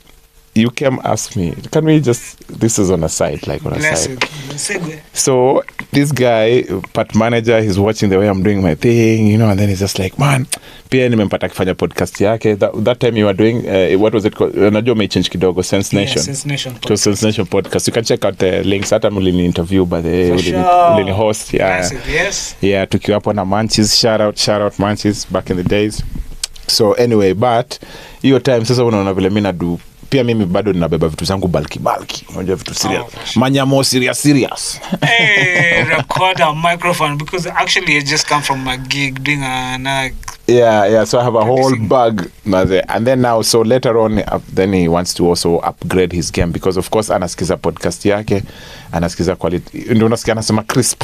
you came ask me, can we just, this is on a side, like on a side. So this guy, part manager, he's watching the way I'm doing my thing, and then he's just like, man, pia nimempata kufanya podcast yake. That time you were doing, what was it called? Najua umechange kidogo, Sense Nation. Sense Nation podcast. To Sense Nation podcast. You can check out the links. Hata mulini interview by the ulini host. Yeah. Yes. Yeah, tukiwa hapo na Manchis. Shout out Manchis back in the days. So anyway, but hiyo time sasa unaona vile mimi nadu pia mimi bado ninabeba vitu zangu bulky. Unajua vitu serious. Manyamo serious. Hey, record a microphone because actually I just come from a gig doing another. Yeah. So I have a whole bag, and then now, so later on, then he wants to also upgrade his game because of course anasikiza podcast yake, anasikiza quality, ndio unasikia anasema crisp.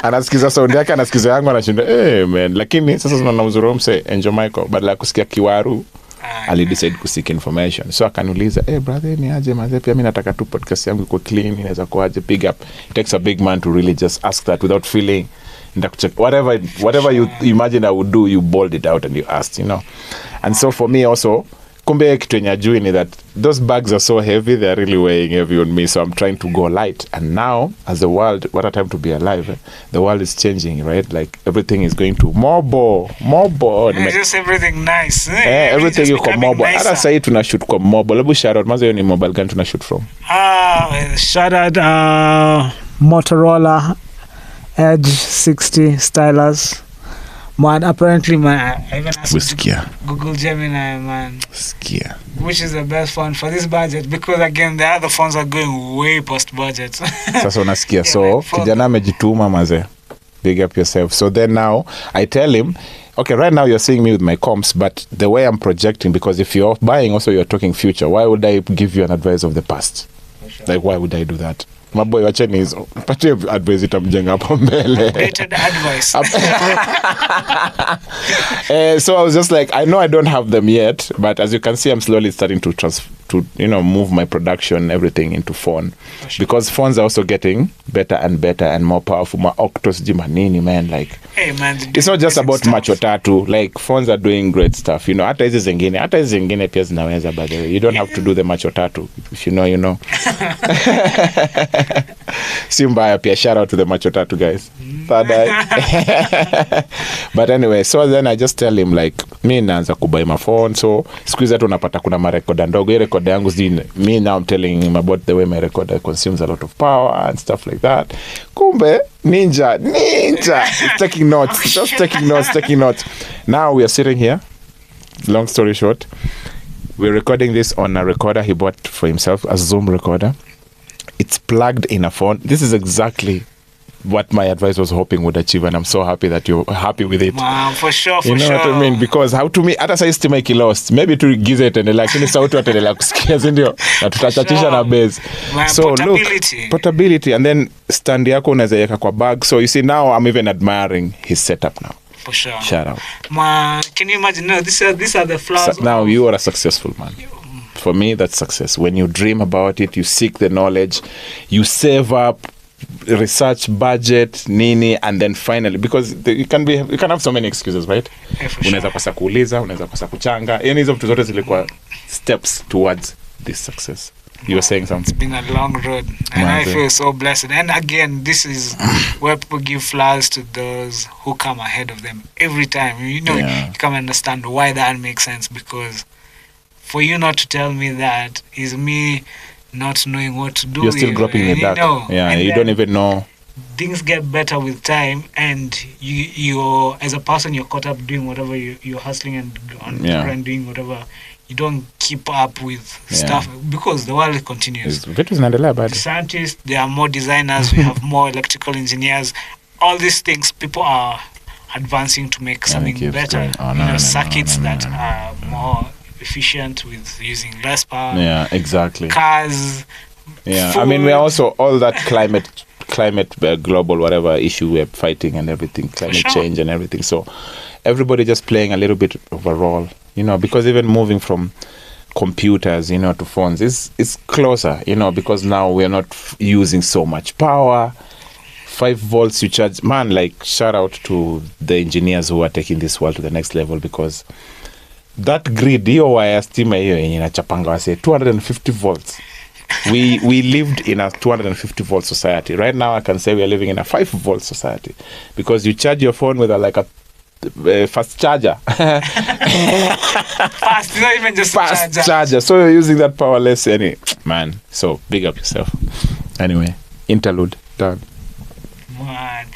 Anasikiza sound yake, anasikiza yangu, anashinda man. Lakini sasa tunaona uzuri mse Angel Michael badala ya kusikia kiwaru ali decide kuseek information. So akaniuliza brother, ni aje mazee, pia mimi nataka tu podcast yangu iko clean, inaweza kuaje? Big up. It takes a big man to really just ask that without feeling whatever you imagine I would do, you bold it out and you asked, you know. And so for me also, kumbe kitu yenye ajui ni that those bags are so heavy, they are really weighing heavy on me, so I'm trying to go light. And now, as the world, what a time to be alive, the world is changing, right? Like everything is going to mobile. It's just everything nice. Everything you kwa mobile. Hata sasa tuna shoot kwa mobile. Hebu shout out, mazo ni mobile gani tuna shoot from? Shout out Motorola Edge 60 stylus. Man, apparently, man, I even asked Google Gemini, man. Skia. Which is the best phone for this budget? Because again, the other phones are going way past budget. Sasa unasikia. Yeah, so kijana amejituma maze. Big up yourself. So then now I tell him, okay, right now you're seeing me with my comps, but the way I'm projecting, because if you're buying also you're talking future, why would I give you an advice of the past? Sure. Like, why would I do that? Maboy, wacheni hizo. Patie advice itamjenga hapo mbele. Updated advice. So I was just like, I know I don't have them yet, but as you can see, I'm slowly starting to move my production, everything into phone. Sure. Because phones are also getting better and more powerful. My Octos Jimanini, man, like, hey, man, it's not just about macho tattoo. Like, phones are doing great stuff. You know, hata hizi zingine pia zinaweza, by the way. You don't have to do the macho tattoo. If you know, you know. Simbaya pia, shout out to the macho tattoo guys. Third eye. But anyway, so then I just tell him like, mi naanza kubuy my phone, so siku hizi hata unapata kuna marekoda ndogo. Hii rekoda yangu me now I'm telling him about the way my recorder consumes a lot of power and stuff like that. Kumbe ninja it's taking notes, just taking notes. Now we are sitting here, long story short, we're recording this on a recorder he bought for himself, a Zoom recorder. It's plugged in a phone. This is exactly what my advice was hoping would achieve, and I'm so happy that you're happy with it. Wow, for sure. You know what I mean? Because how to me, hata size make it lost. Maybe to give it and lakini sauti wataendelea kusikia, si ndio? Na tutachachisha na base. So portability. Look, portability, and then stand yako unaweza weka kwa bag. So you see, now I'm even admiring his setup now. For sure. Shout out. Man, can you imagine? No, these are the flaws. So now you are a successful man. For me, that's success. When you dream about it, you seek the knowledge, you save up, research budget nini, and then finally, because you can have so many excuses, right? Yeah, unaweza kosa kuuliza, unaweza kosa kuchanga, yani hizo vitu zote zilikuwa steps towards this success. You were saying something. It's been a long road, and I feel so blessed. And again, this is where people give flowers to those who come ahead of them every time. You know, you come understand why that makes sense, because for you not to tell me that is me not knowing what to do. You're still groping in the dark. Yeah, and you don't even know. Things get better with time, and you're as a person, you're caught up doing whatever you're hustling and doing whatever. You don't keep up with stuff because the world continues. Scientists, there are more designers, we have more electrical engineers. All these things, people are advancing to make something better. Circuits that are more efficient with using less power. Yeah, exactly. Cars. Yeah, food. I mean, we're also all that climate global whatever issue we're fighting and everything, climate change and everything. So everybody just playing a little bit of a role, because even moving from computers, to phones is closer, because now we're not using so much power. 5 volts you charge, man. Like, shout out to the engineers who are taking this world to the next level, because that grid, hiyo wire stima hiyo yenye inachapanga wase 250 volts. We lived in a 250 volt society. Right now I can say we are living in a 5 volt society, because you charge your phone with a fast charger. Fast, not even just fast charger. So you're using that powerless man. So big up yourself. Anyway, interlude done. Man.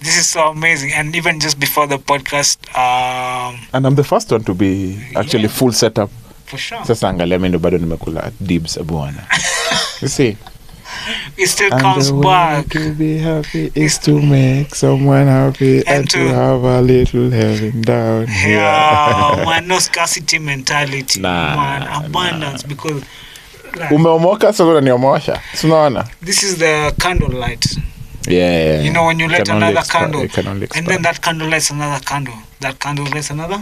This is so amazing. And even just before the podcast, And I'm the first one to be actually Yeah. full setup. for sure, Sasa angalia mimi ndo bado nimekula dibs bwana. You see? it still And comes the way back. to be happy is to make someone happy and to have a little heaven down here. Yeah, man, no scarcity mentality, Nah, man, abundance, because like, Umeomoka sasa unaniomosha. Si unaona? this is the candle light. Yeah. You know, when you light Can only another expand- candle, it can only and then expand. that candle lights another candle, that candle lights another,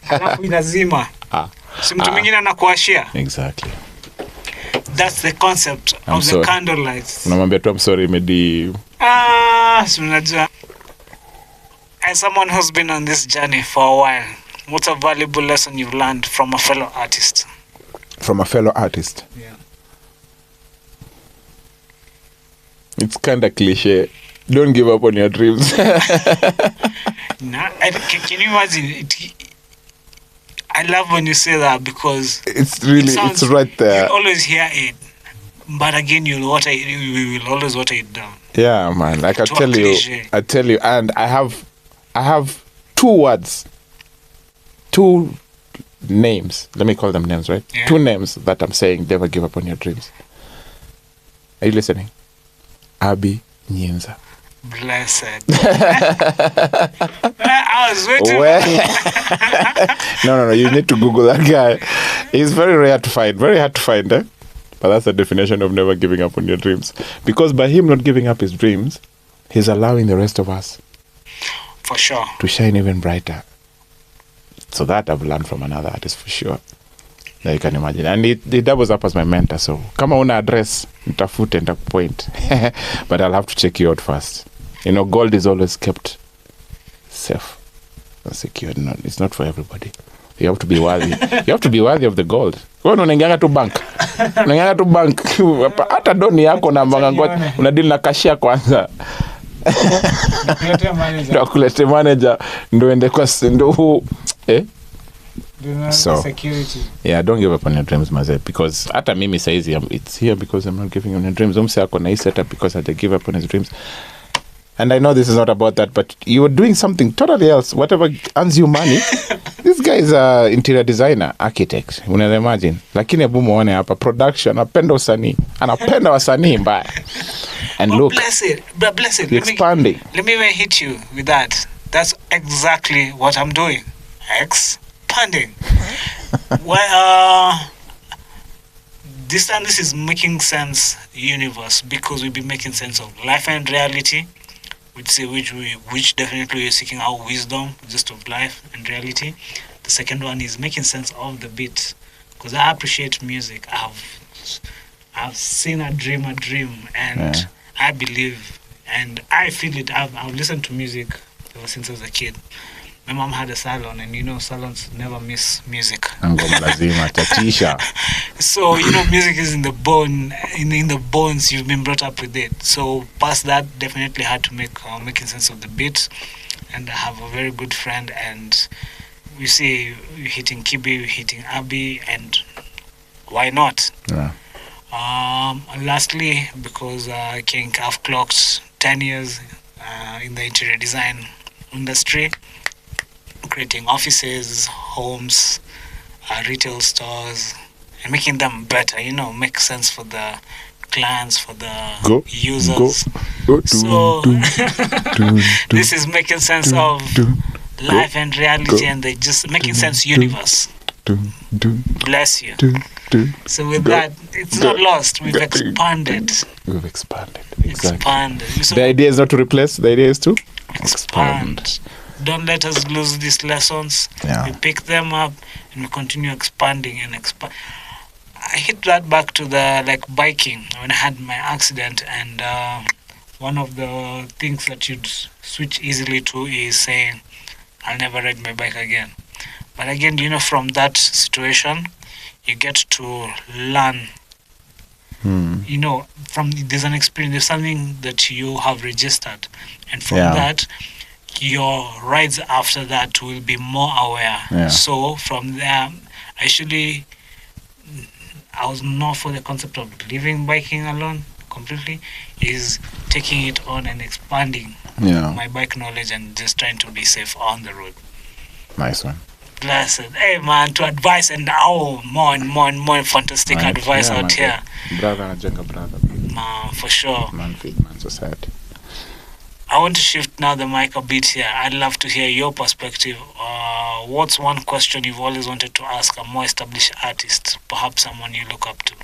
alafu inazima. Ah. Si mtu mwingine anakuashia. Exactly. That's the concept I'm of sorry. the candle lights. Unamwambia tu I'm sorry Medi. Si unajua. As someone who's been on this journey for a while, what's a valuable lesson you've learned from a fellow artist? From a fellow artist. Yeah. It's kind of cliche. Don't give up on your dreams. Can you imagine it? I love when you say that because It's really, sounds- it's right there. you always hear it, but again you will always water it down. Yeah, man. Like I To a tell you, cliche. and I have 2 words, 2 names. Let me call them names, right? Yeah. 2 names that I'm saying never give up on your dreams. Are you listening? Abby Nyenza. Blessed. I was waiting. Where? No. You need to Google that guy. He's very rare to find. Very hard to find, eh? But that's the definition of never giving up on your dreams. Because by him not giving up his dreams, he's allowing the rest of us For sure. to shine even brighter. So that I've learned from another artist for sure. That you can imagine. And it doubles up as my mentor. So kama una address, nitafute, nitakupoint. But I'll have to check you out first. You know, gold is always kept safe and secure. No, it's not for everybody. You have to be worthy. You have to be worthy of the gold. Wewe unaingianga tu bank. Unaingianga tu bank. Hata doni yako na mbanga unadili na kashia kwanza. Ndio kulete manager ndio ende kwa ndo So, yeah, don't give up on your dreams, Maze, because hata mimi saizi it's here because I'm not giving up on your dreams. Umse ako na hii setup because I give up on his dreams. And I know this is not about that, but you were doing something totally else. Whatever earns you money. This guy is an interior designer, architect. Unaweza imagine. Lakini hebu muone hapa production, anapenda usanii. Anapenda wasanii mbaya. And look, Blessed. expanding. Let me even hit you with that. That's exactly what I'm doing. Expanding. Well, this time this is making sense universe because we'll be making sense of life and reality. Which definitely we're seeking out wisdom just of life and reality. The second one is making sense of the beat because I appreciate music. I've seen a dream, and Yeah. I believe and I feel it. I've listened to music ever since I was a kid. My mom had a salon, and you know salons never miss music. Ngoma lazima tatisha. So music is in the bone, in the bones. You've been brought up with it. So past that, definitely had to making sense of the beat. And I have a very good friend, and we see we're hitting KIBBY, we're hitting Abby, and why not? Yeah. Lastly, because I think I've clocked 10 years in the interior design industry, creating offices, homes, retail stores, and making them better, make sense for the clients, for the users. Go. So this is making sense of life and reality, and they just making sense universe. Bless you. So with that, it's not lost. We've expanded. Exactly. So The idea is not to replace. The idea is to expand. Don't let us lose these lessons. Yeah. We pick them up and we continue expanding and expand. I hit that back to the biking when I had my accident, and one of the things that you'd switch easily to is saying, I'll never ride my bike again. But again, from that situation, you get to learn. There's an experience, there's something that you have registered, and from that, your rides after that will be more aware. Yeah. So from there, I was not for the concept of leaving biking alone, completely is taking it on and expanding my bike knowledge and just trying to be safe on the road. Nice one. Blessed. Hey man, to advice and more and more fantastic advice out here. Brother anajenga brother. Man, for sure. Man feed man society. I want to shift now the mic a bit here. I'd love to hear your perspective. What's one question you've always wanted to ask a more established artist, perhaps someone you look up to?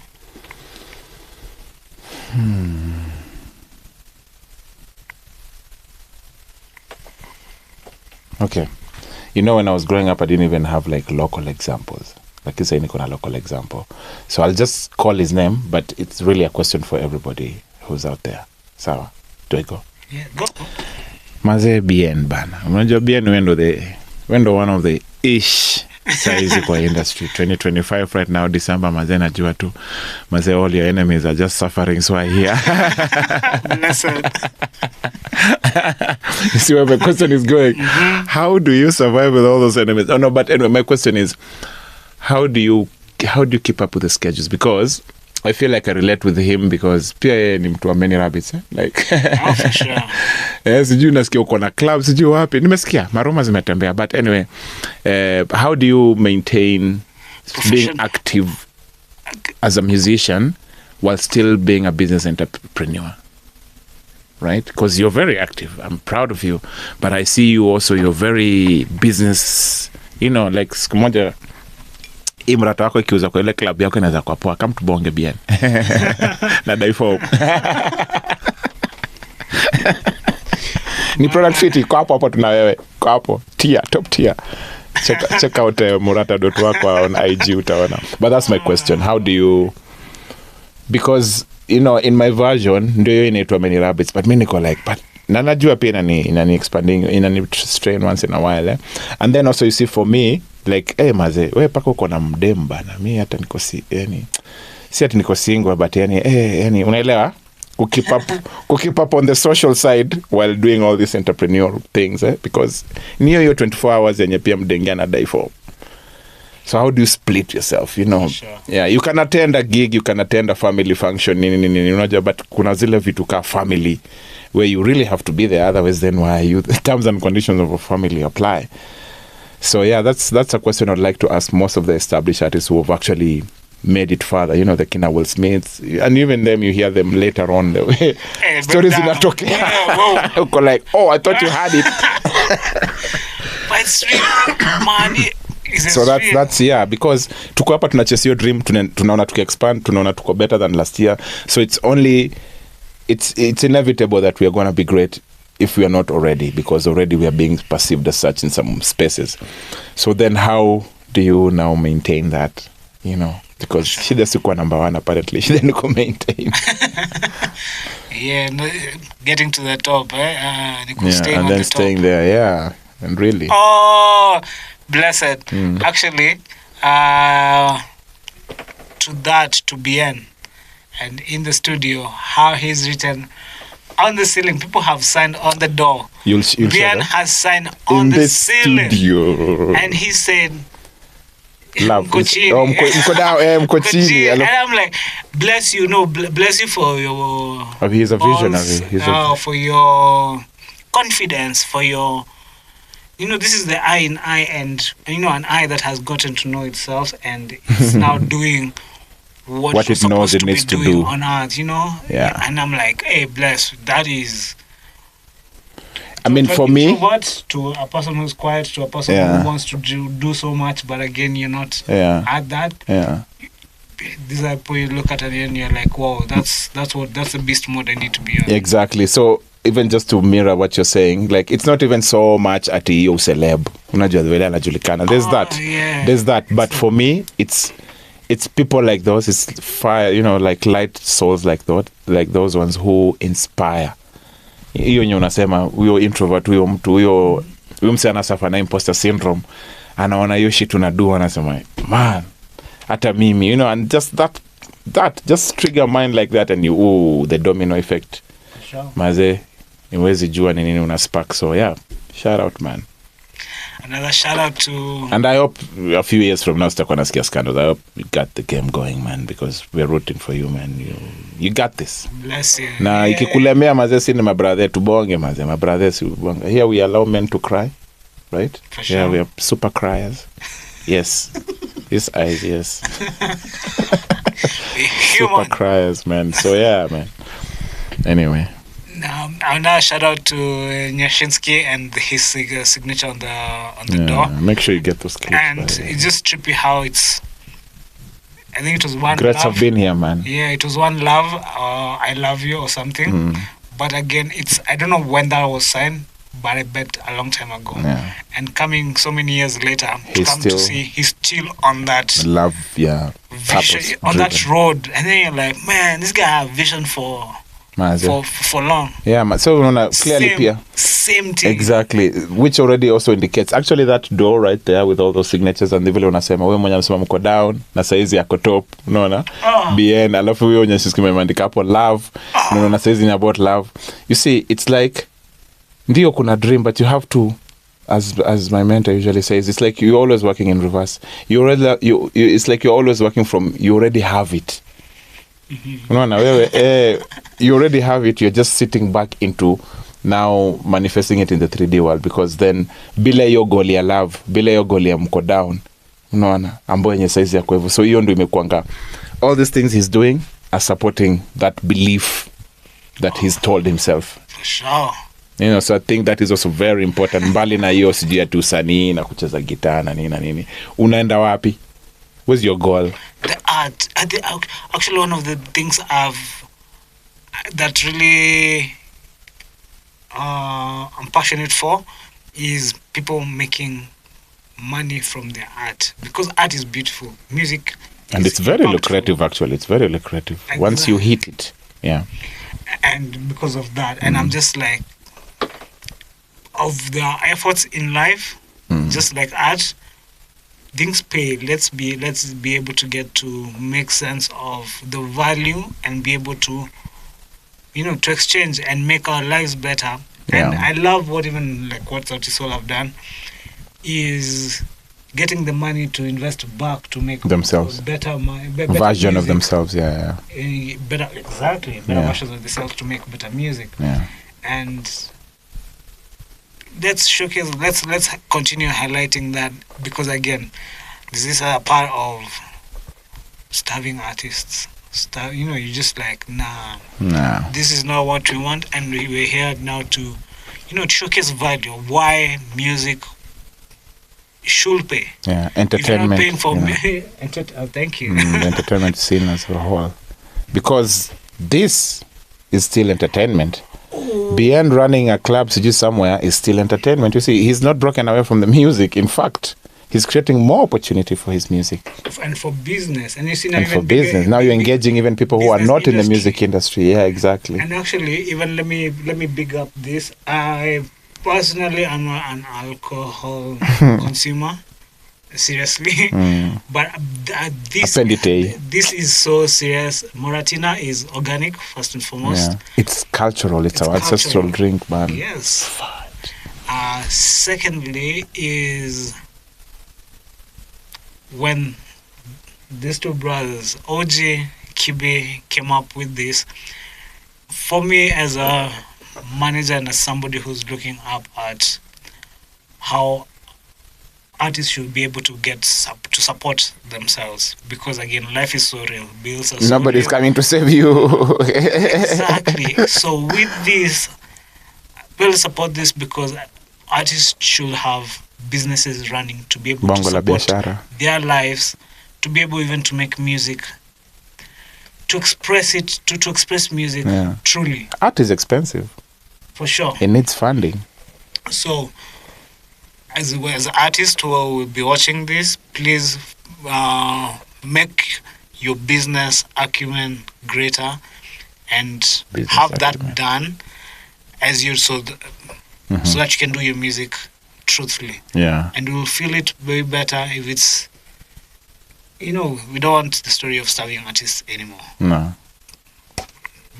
Okay. You know, when I was growing up, I didn't even have like local examples. Like you say, niko na local example. So I'll just call his name, but it's really a question for everybody who's out there. Sawa, do I go? Yeah, go. Maze bien bana. Unajua bien wendo one of the ish saizi kwa industry 2025 right now December. Maze najua tu maze all your enemies are just suffering, so I hear. You see where my question is going? How do you survive with all those enemies? Oh no, but anyway, my question is how do you keep up with the schedules? Because I feel like I relate with him because pia yeye ni mtu wa many rabbits, like For sure. sijui nasikia uko na club sijui wapi, nimesikia maroma zimetembea, but anyway, how do you maintain being active as a musician while still being a business entrepreneur? Right? Because you're very active. I'm proud of you, but I see you also, you're very business, you know, like siku moja imrata wako ikiuza kwa ile club yako inaweza kwa poa kama tubonge bien na daifo ni product fit kwa hapo tuna wewe kwa hapo top tier. check out murata.wako on IG utaona. But that's my question, how do you, because you know in my version ndio hiyo inaitwa many rabbits, but mimi niko like but na najua pia inani expanding, inani strain once in a while and then also you see for me like maze wewe paka uko na mdem bana, mimi hata niko si ati niko single, but yani unaelewa keep up on the social side while doing all these entrepreneurial things because niyo 24 hours yenye pia mdengia na die for. So how do you split yourself, you know? Sure. Yeah, you can attend a gig, you can attend a family function, unajua, but kuna zile vitu ka family where you really have to be there, otherwise then why you, the terms and conditions of a family apply. So yeah, that's a question I'd like to ask most of the established artists who have actually made it further, you know, the Kina Will Smiths, and even them, you hear them later on the way stories zinatokea. Uko like, oh, I thought you had it. But it's real, man. So that's yeah, because tuko hapa tunachase your dream, tunaona tuki-expand, tunaona tuko better than last year, so it's inevitable that we are going to be great if we are not already, because already we are being perceived as such in some spaces. So then how do you now maintain that, you know, because shida sikuwa number one apparently, shida niko maintain. Yeah, no, getting to the top, staying and on then the staying top. there, yeah, and really. Oh, blessed. Actually, to BN and in the studio, how he's written on the ceiling. People have signed on the door. You'll show BN that? has signed on In the the ceiling. studio. And he said, Love. Mko chini. Mko down, mko chini. And I'm like, bless you, bless you for your... He's a visionary. For your confidence, for your... You know, this is the eye in eye, and you know, an eye that has gotten to know itself, and it's now doing what it's it knows supposed it to needs be to doing do on earth, you know? Yeah. And I'm like, hey, bless, that is... I mean, for me... Introvert, to a person who's quiet, to a person who wants to do so much, but again, you're not at that. Yeah. These are people you look at it and you're like, wow, that's the beast mode I need to be on. Exactly. So even just to mirror what you're saying, like it's not even so much at yo celeb. Unajua vile anajulikana. There's that. But for me, it's people like those. It's fire, you know, like light souls like those ones who inspire. Hiyo yenye unasema huyo introvert, huyo mse anasafa na imposter syndrome, anaona hiyo shit unadu, anasema man, hata mimi, you know, and just that just trigger mind like that, and you the domino effect. Sure. Maze niwezi jua ni nini una spark. So yeah, shout out man. Another shout out to. And I hope a few years from now, sitakuwa nasikia scandals. I hope you got the game going, man, because we're rooting for you, man. You got this. Bless you. Na ikikulemea mazee, si ni mabrother tubonge mazee, mabrother si ubonge. Here we allow men to cry, right? For sure. Yeah, we are super criers. Yes. His eyes, yes. Super criers, man. So yeah, man. Anyway. Now, another shout out to Nyashinsky and his signature on the door. Make sure you get those clips. And it's just trippy how it's. I think it was one. Greats love. have been here, man. Yeah, it was one love. I love you or something. But again, I don't know when that was signed, but I bet a long time ago. Yeah. And coming so many years later, He's still on that love, yeah, vision, on that road, and then you're like, man, this guy have vision for long. Yeah, so clearly same thing. Exactly, which already also indicates actually that door right there with all those signatures, and vile unasema wewe mwenye unasema mko down na saizi yako top, unaona BN, alafu wewe unashisikia imeandika hapo love, unaona saizi ni about love. You see, it's like ndio kuna dream, but you have to, as my mentor usually says, it's like you're always working in reverse. It's like you're always working from, you already have it. Unaona wewe you already have it, you're just sitting back into now manifesting it in the 3D world, because then bila hiyo goal ya love, bila hiyo goal ya mko down, unaona ambayo yenye size yako hivyo. So hiyo ndio imekuanga all these things he's doing are supporting that belief that he's told himself. For sure. You know, so I think that is also very important. Mbali na hiyo sijui ati usanii na kucheza gitaa na nini, unaenda wapi? What's your goal? The art. Actually, one of the things that really I'm passionate for is people making money from their art, because art is beautiful. Music, and it's very lucrative. Actually, it's very lucrative. Exactly. Once you hit it, yeah. And because of that, and I'm just like, of their efforts in life, just like art, things pay. Let's be able to get to make sense of the value and be able to, to exchange and make our lives better. Yeah. And I love what artists all have done is getting the money to invest back to make themselves better version music. Of themselves. Yeah. Better versions of themselves to make better music. Yeah. And let's showcase. Let's continue highlighting that, because again, this is a part of starving artists. You're just like, nah, this is not what we want, and we're here now to, to showcase value, why music should pay. Yeah, entertainment. If you're not paying for thank you. The entertainment scene as a whole, because this is still entertainment. Beyond running a club somewhere is still entertainment. You see, he's not broken away from the music. In fact, he's creating more opportunity for his music. And for business. And you see now, and for business. Now you're engaging even people who are not in the music industry. Yeah, exactly. And actually, even let me big up this. I personally am an alcohol consumer. Seriously. But this is so serious. Moratina is organic, first and foremost. Yeah. It's cultural. It's our ancestral drink, man. Yes. Secondly is when these two brothers, OG, Kibby, came up with this. For me, as a manager and as somebody who's looking up at how artists should be able to get to support themselves, because again, life is so real, bills are so nobody's real. Coming to save you. Exactly. So with this, we'll support this, because artists should have businesses running to be able to support their lives, to be able even to make music, to express it, to express music truly. Art is expensive. For sure. It needs funding. So as artists who will be watching this, please make your business acumen greater and have that done as you so that you can do your music truthfully. Yeah. And you will feel it way better if it's, we don't want the story of starving artists anymore. No.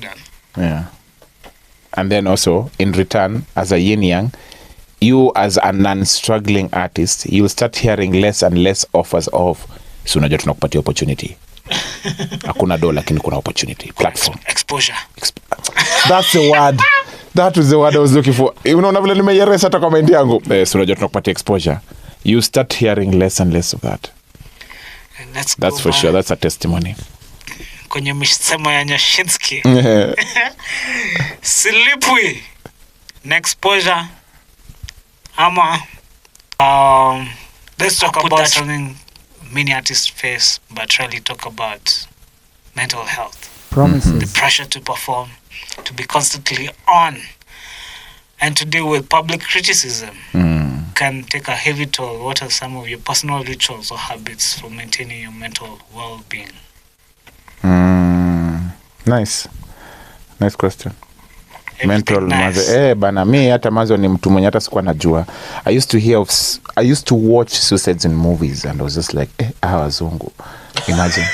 Done. Yeah. And then also, in return, as a yin yang, you as a non-struggling artist, you'll start hearing less and less offers of, so unajua tunakupatia opportunity. Hakuna dola lakini kuna opportunity. Platform. Exposure. That's the word. That was the word I was looking for. Unaona vile nimeieresa hata kwa mind yangu. So unajua tunakupatia exposure. You start hearing less and less of that. That's for sure. That's a testimony. Kwenye misemo ya Nyashinsky. Silipwi. Exposure. Ama let's talk about something many artists face, but really talk about mental health. Promises. The pressure to perform, to be constantly on, and to deal with public criticism can take a heavy toll. What are some of your personal rituals or habits for maintaining your mental well-being? Nice question. Everything Mental nice. Bana mi hata mazo ni mtu mwenye hata sikuwa najua. I used to watch suicides in movies and I was just like wazungu. Imagine.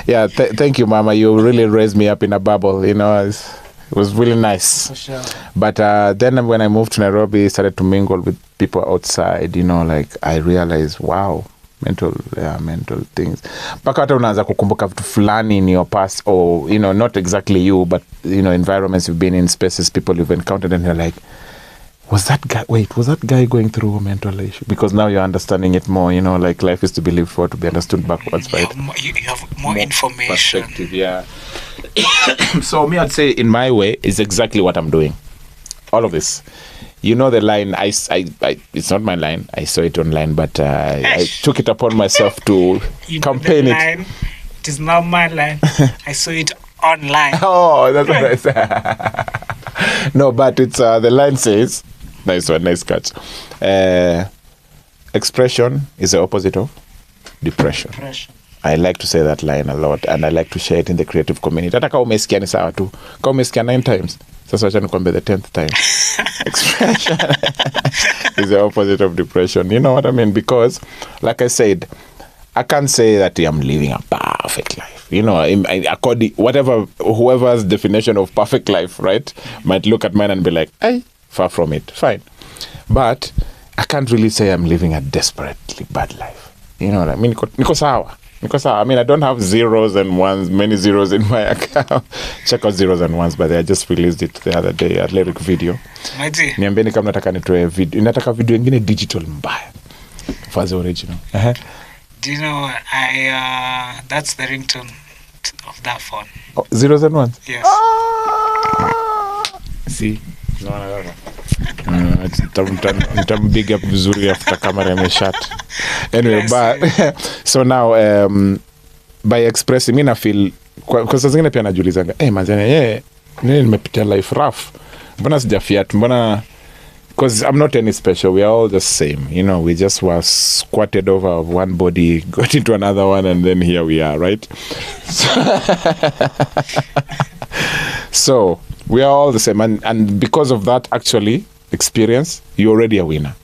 Yeah, thank you mama, you really raised me up in a bubble, you know. It was really nice. For sure. But then when I moved to Nairobi, I started to mingle with people outside, you know, like I realized, wow, mental things. Mpaka hata unaanza kukumbuka vitu fulani in your past, or, you know, not exactly you, but, you know, environments you've been in, spaces, people you've encountered, and you're like, was that guy going through a mental issue? Because now you're understanding it more, you know, like life is to be lived for, to be understood backwards, right? You have more information. Perspective, yeah. So me, I'd say in my way is exactly what I'm doing. All of this. You know the line, I it's not my line. I saw it online, but I took it upon myself to campaign it. Line, it is not my line. I saw it online. Oh, that's what I said. No, but it's the line says, nice one, nice catch. Expression is the opposite of depression. I like to say that line a lot, and I like to share it in the creative community. Hata kama umesikia ni sawa tu. Kama umesikia 9 times, sasa wacha nikwambie the 10th time. Expression is the opposite of depression. You know what I mean? Because, like I said, I can't say that I'm living a perfect life. You know, according whoever's definition of perfect life, right, might look at mine and be like, "Hey, far from it." Fine, but I can't really say I'm living a desperately bad life. You know what I mean? Niko sawa. I mean, I don't have zeros and ones, many zeros in my account. Check out zeros and ones, but I just released it the other day, a lyric video. Niambieni kama nataka nitoe video. Nataka video ingine digital mbaya. For the original. Do you know, that's the ringtone of that phone. Oh, zeros and ones? Yes. See? No. Nitambiga vizuri after camera imeshut. Anyway, but so now by expressing, mimi na feel kwa saa zingine pia najulizanga manzani nini nimepitia life rough, mbona sijafiat, mbona, because I'm not any special, we are all the same, you know, we just were squatted over one body, got into another one, and then here we are, right? So we are all the same, and because of that actually experience, you're already a winner,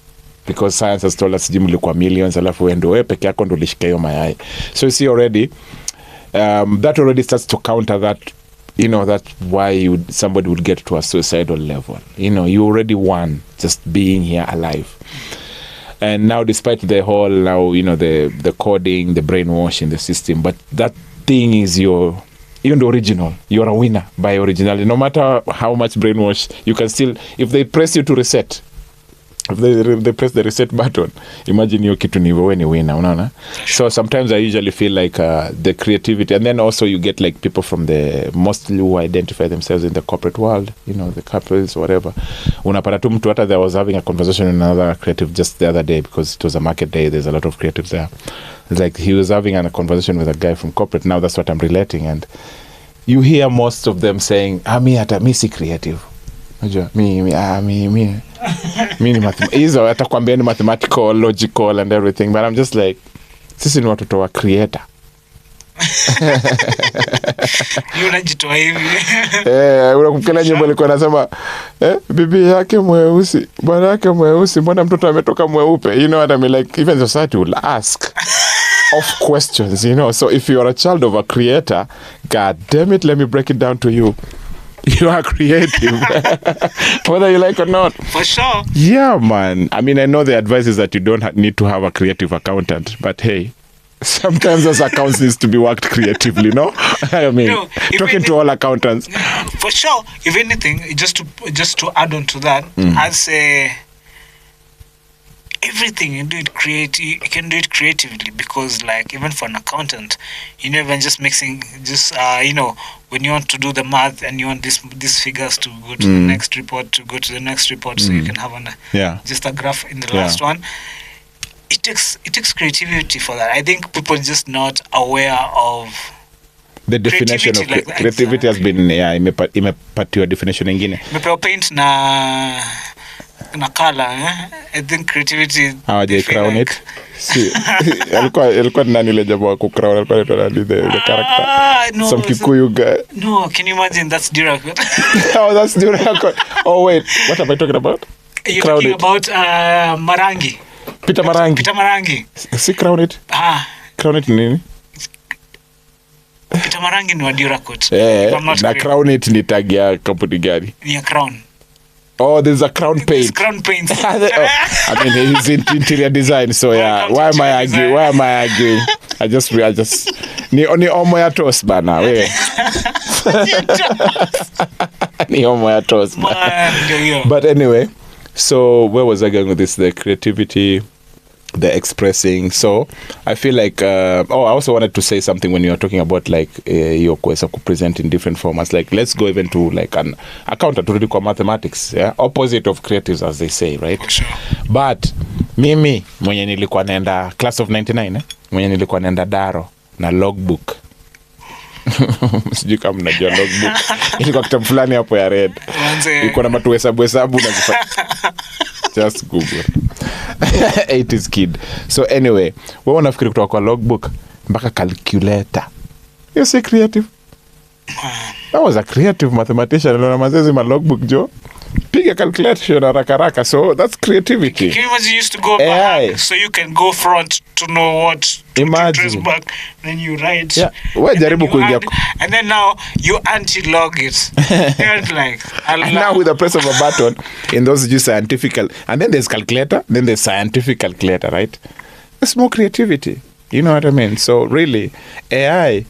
because science has told us mlikuwa millions, alafu wewe peke yako ndo ulishika hiyo mayai. So you see already, that already starts to counter that, you know, that's why somebody would get to a suicidal level. You know, you already won just being here alive. And now, despite the whole now, you know, the coding, the brainwashing, the system, but that thing is you're the original. You're a winner by originality. No matter how much brainwash, you can still, if they press you to reset, if they press the reset button, imagine hiyo kitu ni wewe ni winner, unaona? So sometimes I usually feel like the creativity, and then also you get like people from the mostly who identify themselves in the corporate world, you know, the couples, whatever. Unapata tu mtu, hata I was having a conversation with another creative just the other day, because it was a market day, there's a lot of creatives there. It's like he was having a conversation with a guy from corporate. Now that's what I'm relating, and you hear most of them saying, mi si creative. Unajua, mi ni hizo atakwambia ni mathematical, logical and everything, but I'm just like, sisi ni watoto wa creator. Unajitoa hivi. Unakumbuka nyimbo ilikuwa inasema bibi yake mweusi, bwana yake mweusi, mbona mtoto ametoka mweupe? You know what I mean? Like, even society will ask of questions, you know. So if you're a child of a creator, god damn it, let me break it down to you. You are creative. Whether you like or not. For sure. Yeah, man. I mean, I know the advice is that you don't need to have a creative accountant, but hey, sometimes those accounts needs to be worked creatively, no? I mean, talking to all accountants. For sure. If anything, just to add on to that, I'd say everything you do it you can do it creatively, because like even for an accountant, even just mixing when you want to do the math and you want these figures to go to the next report, so you can have just a graph in the last one. It takes creativity for that. I think people are just not aware of the definition of creativity has been imepatiwa definition ingine. Imepewa paint na color, I think creativity they crown it. See, alikuwa nani ile jamaa wa kucrown, alikuwa anaitwa the character, some Kikuyu guy. No, can you imagine? That's Durakot. Oh, that's Durakot. Oh wait, what am I talking about? You're talking about Marangi. Peter Marangi. See, crown it. Crown it nini? Peter Marangi ni wa Durakot. Na crown it ni tag ya kampuni gani? Ni crown. Oh, there's a crown paint. There's crown paint. I mean, he's in interior design, so yeah. Why am I arguing? I just ni omo ya toast bana we. Ni omo ya toast. But anyway, so where was I going with this? The creativity, the expressing. So I feel like I also wanted to say something when you were talking about like your kuweza kupresent in different formats. Like let's go even to like an accountant already kwa mathematics, opposite of creatives as they say, right? For sure. But mimi mwenye nilikuwa naenda class of 99 mwenye nilikuwa naenda daro na logbook. Sijui kama mnajua logbook. Ilikuwa kitabu fulani hapo ya red. Ilikuwa na matuhesabu na just Google. 80s kid. So anyway, wewe unafikiri kutoka kwa logbook mpaka calculator. You say creative? I was a creative mathematician. Niliona mazezi ma logbook jo. Piga calculation haraka. So that's creativity. Can you imagine you used to go back so you can go front to know what to trace back, then you write. Yeah. Wewe jaribu kuingia. And then now you anti-log it. You're like, and now with the press of a button, in those you scientific, and then there's calculator, then there's scientific calculator, right? It's more creativity. You know what I mean? So really, AI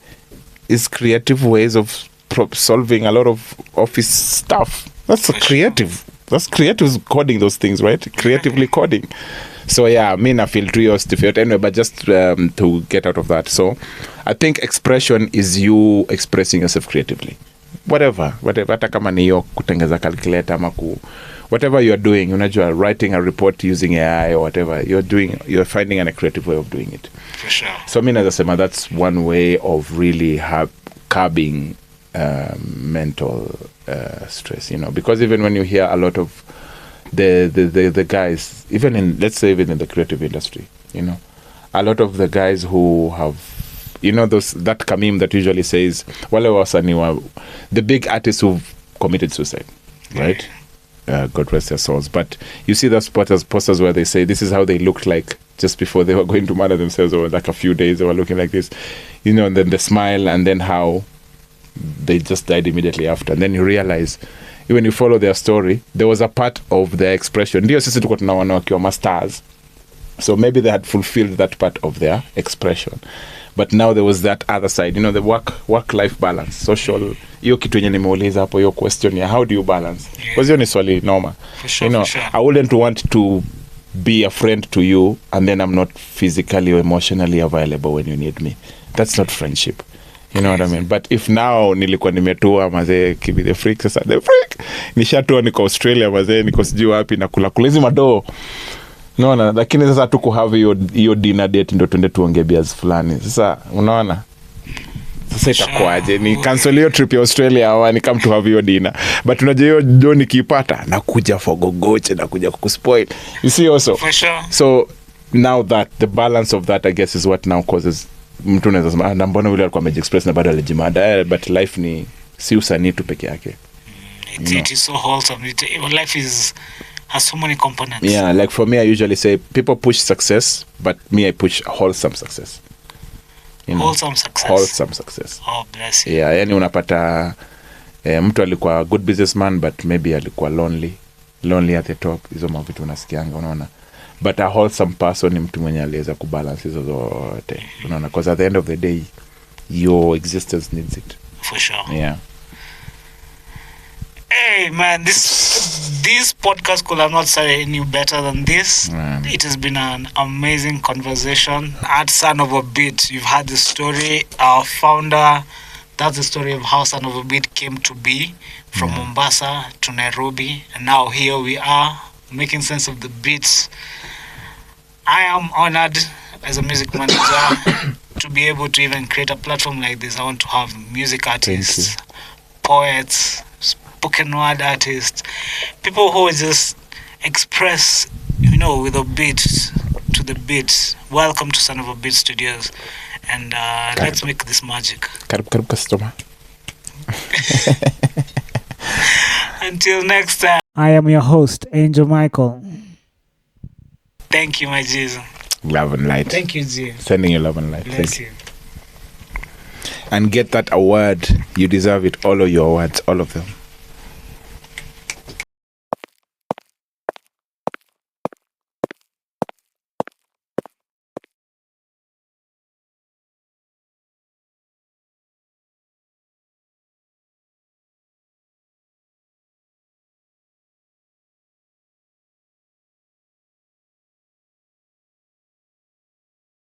is creative ways of solving a lot of office stuff. That's creative. That's creative coding those things, right? Creatively coding. So yeah, I mean, I feel curiosity anyway, but just to get out of that. So I think expression is you expressing yourself creatively. Whatever, hata kama ni hiyo kutengeza calculator ama whatever you're doing, unajua writing a report using AI or whatever you're finding a creative way of doing it. For sure. So I mean, as I say, that's one way of really curbing mental stress, because even when you hear a lot of the guys, even in, let's say, even in the creative industry, a lot of the guys who have, that kamim that usually says, wale wasanii the big artists who've committed suicide, right? God rest their souls. But you see those posters where they say this is how they looked like just before they were going to murder themselves, or like a few days they were looking like this, and then the smile, and then how they just died immediately after. And then you realize, when you follow their story, there was a part of their expression. Ndio sisi tuko tunaona wakiwa masters. So maybe they had fulfilled that part of their expression. But now there was that other side, the work-life balance, social. Hiyo kitu yenye nimeuliza hapo, hiyo question ya how do you balance? Because hiyo ni swali noma. For sure. I wouldn't want to be a friend to you and then I'm not physically or emotionally available when you need me. That's not friendship. You know what I mean? But if now nilikuwa nimetua mazee KIBBY the Freak, sasa the Freak nishatua niko Australia mazee, niko sijui wapi na kula hizi madoo. Unaona, lakini sasa tuko have hiyo dinner date ndio tuende tuongee bias fulani. Sasa unaona? Sasa itakuwaje? Ni cancel hiyo trip ya Australia au ni come to have hiyo dinner. But unajua hiyo jo nikipata na kuja for gogoche na kuja kukuspoil. You see also. For sure. So now that the balance of that I guess is what now causes mtu anaweza sema na mbona vile alikuwa amejiexpress na bado alijimada, but life ni si usanii tu peke yake. It is so wholesome. Life has so many components. Yeah, like for me I usually say people push success, but me I push wholesome success. Wholesome success. Wholesome success. Oh, bless you. Yeah, yani unapata Mtu alikuwa a good businessman but maybe alikuwa lonely at the top. Hizo mavitu unasikianga, unaona. But a wholesome person ni mtu mwenye aliweza kubalance hizo zote, unaona, because at the end of the day your existence needs it. For sure. Yeah. Hey man, this podcast could have not started any better than this. It has been an amazing conversation. At Son of a Beat, you've had the story. Our founder, that's the story of how Son of a Beat came to be, from Mombasa to Nairobi, and now here we are making sense of the beats. I am honored as a music manager to be able to even create a platform like this. I want to have music artists, poets, spoken word artists, people who just express, with a beat to the beat. Welcome to Son of a Beat Studios, and let's make this magic. Karibu customer. Until next time, I am your host, Angel Michael. thank you, my Jesus. Love and light. Thank you, G. Sending you love and light. Bless Thank you. you. And get that award. You deserve it. All of your awards, all of them.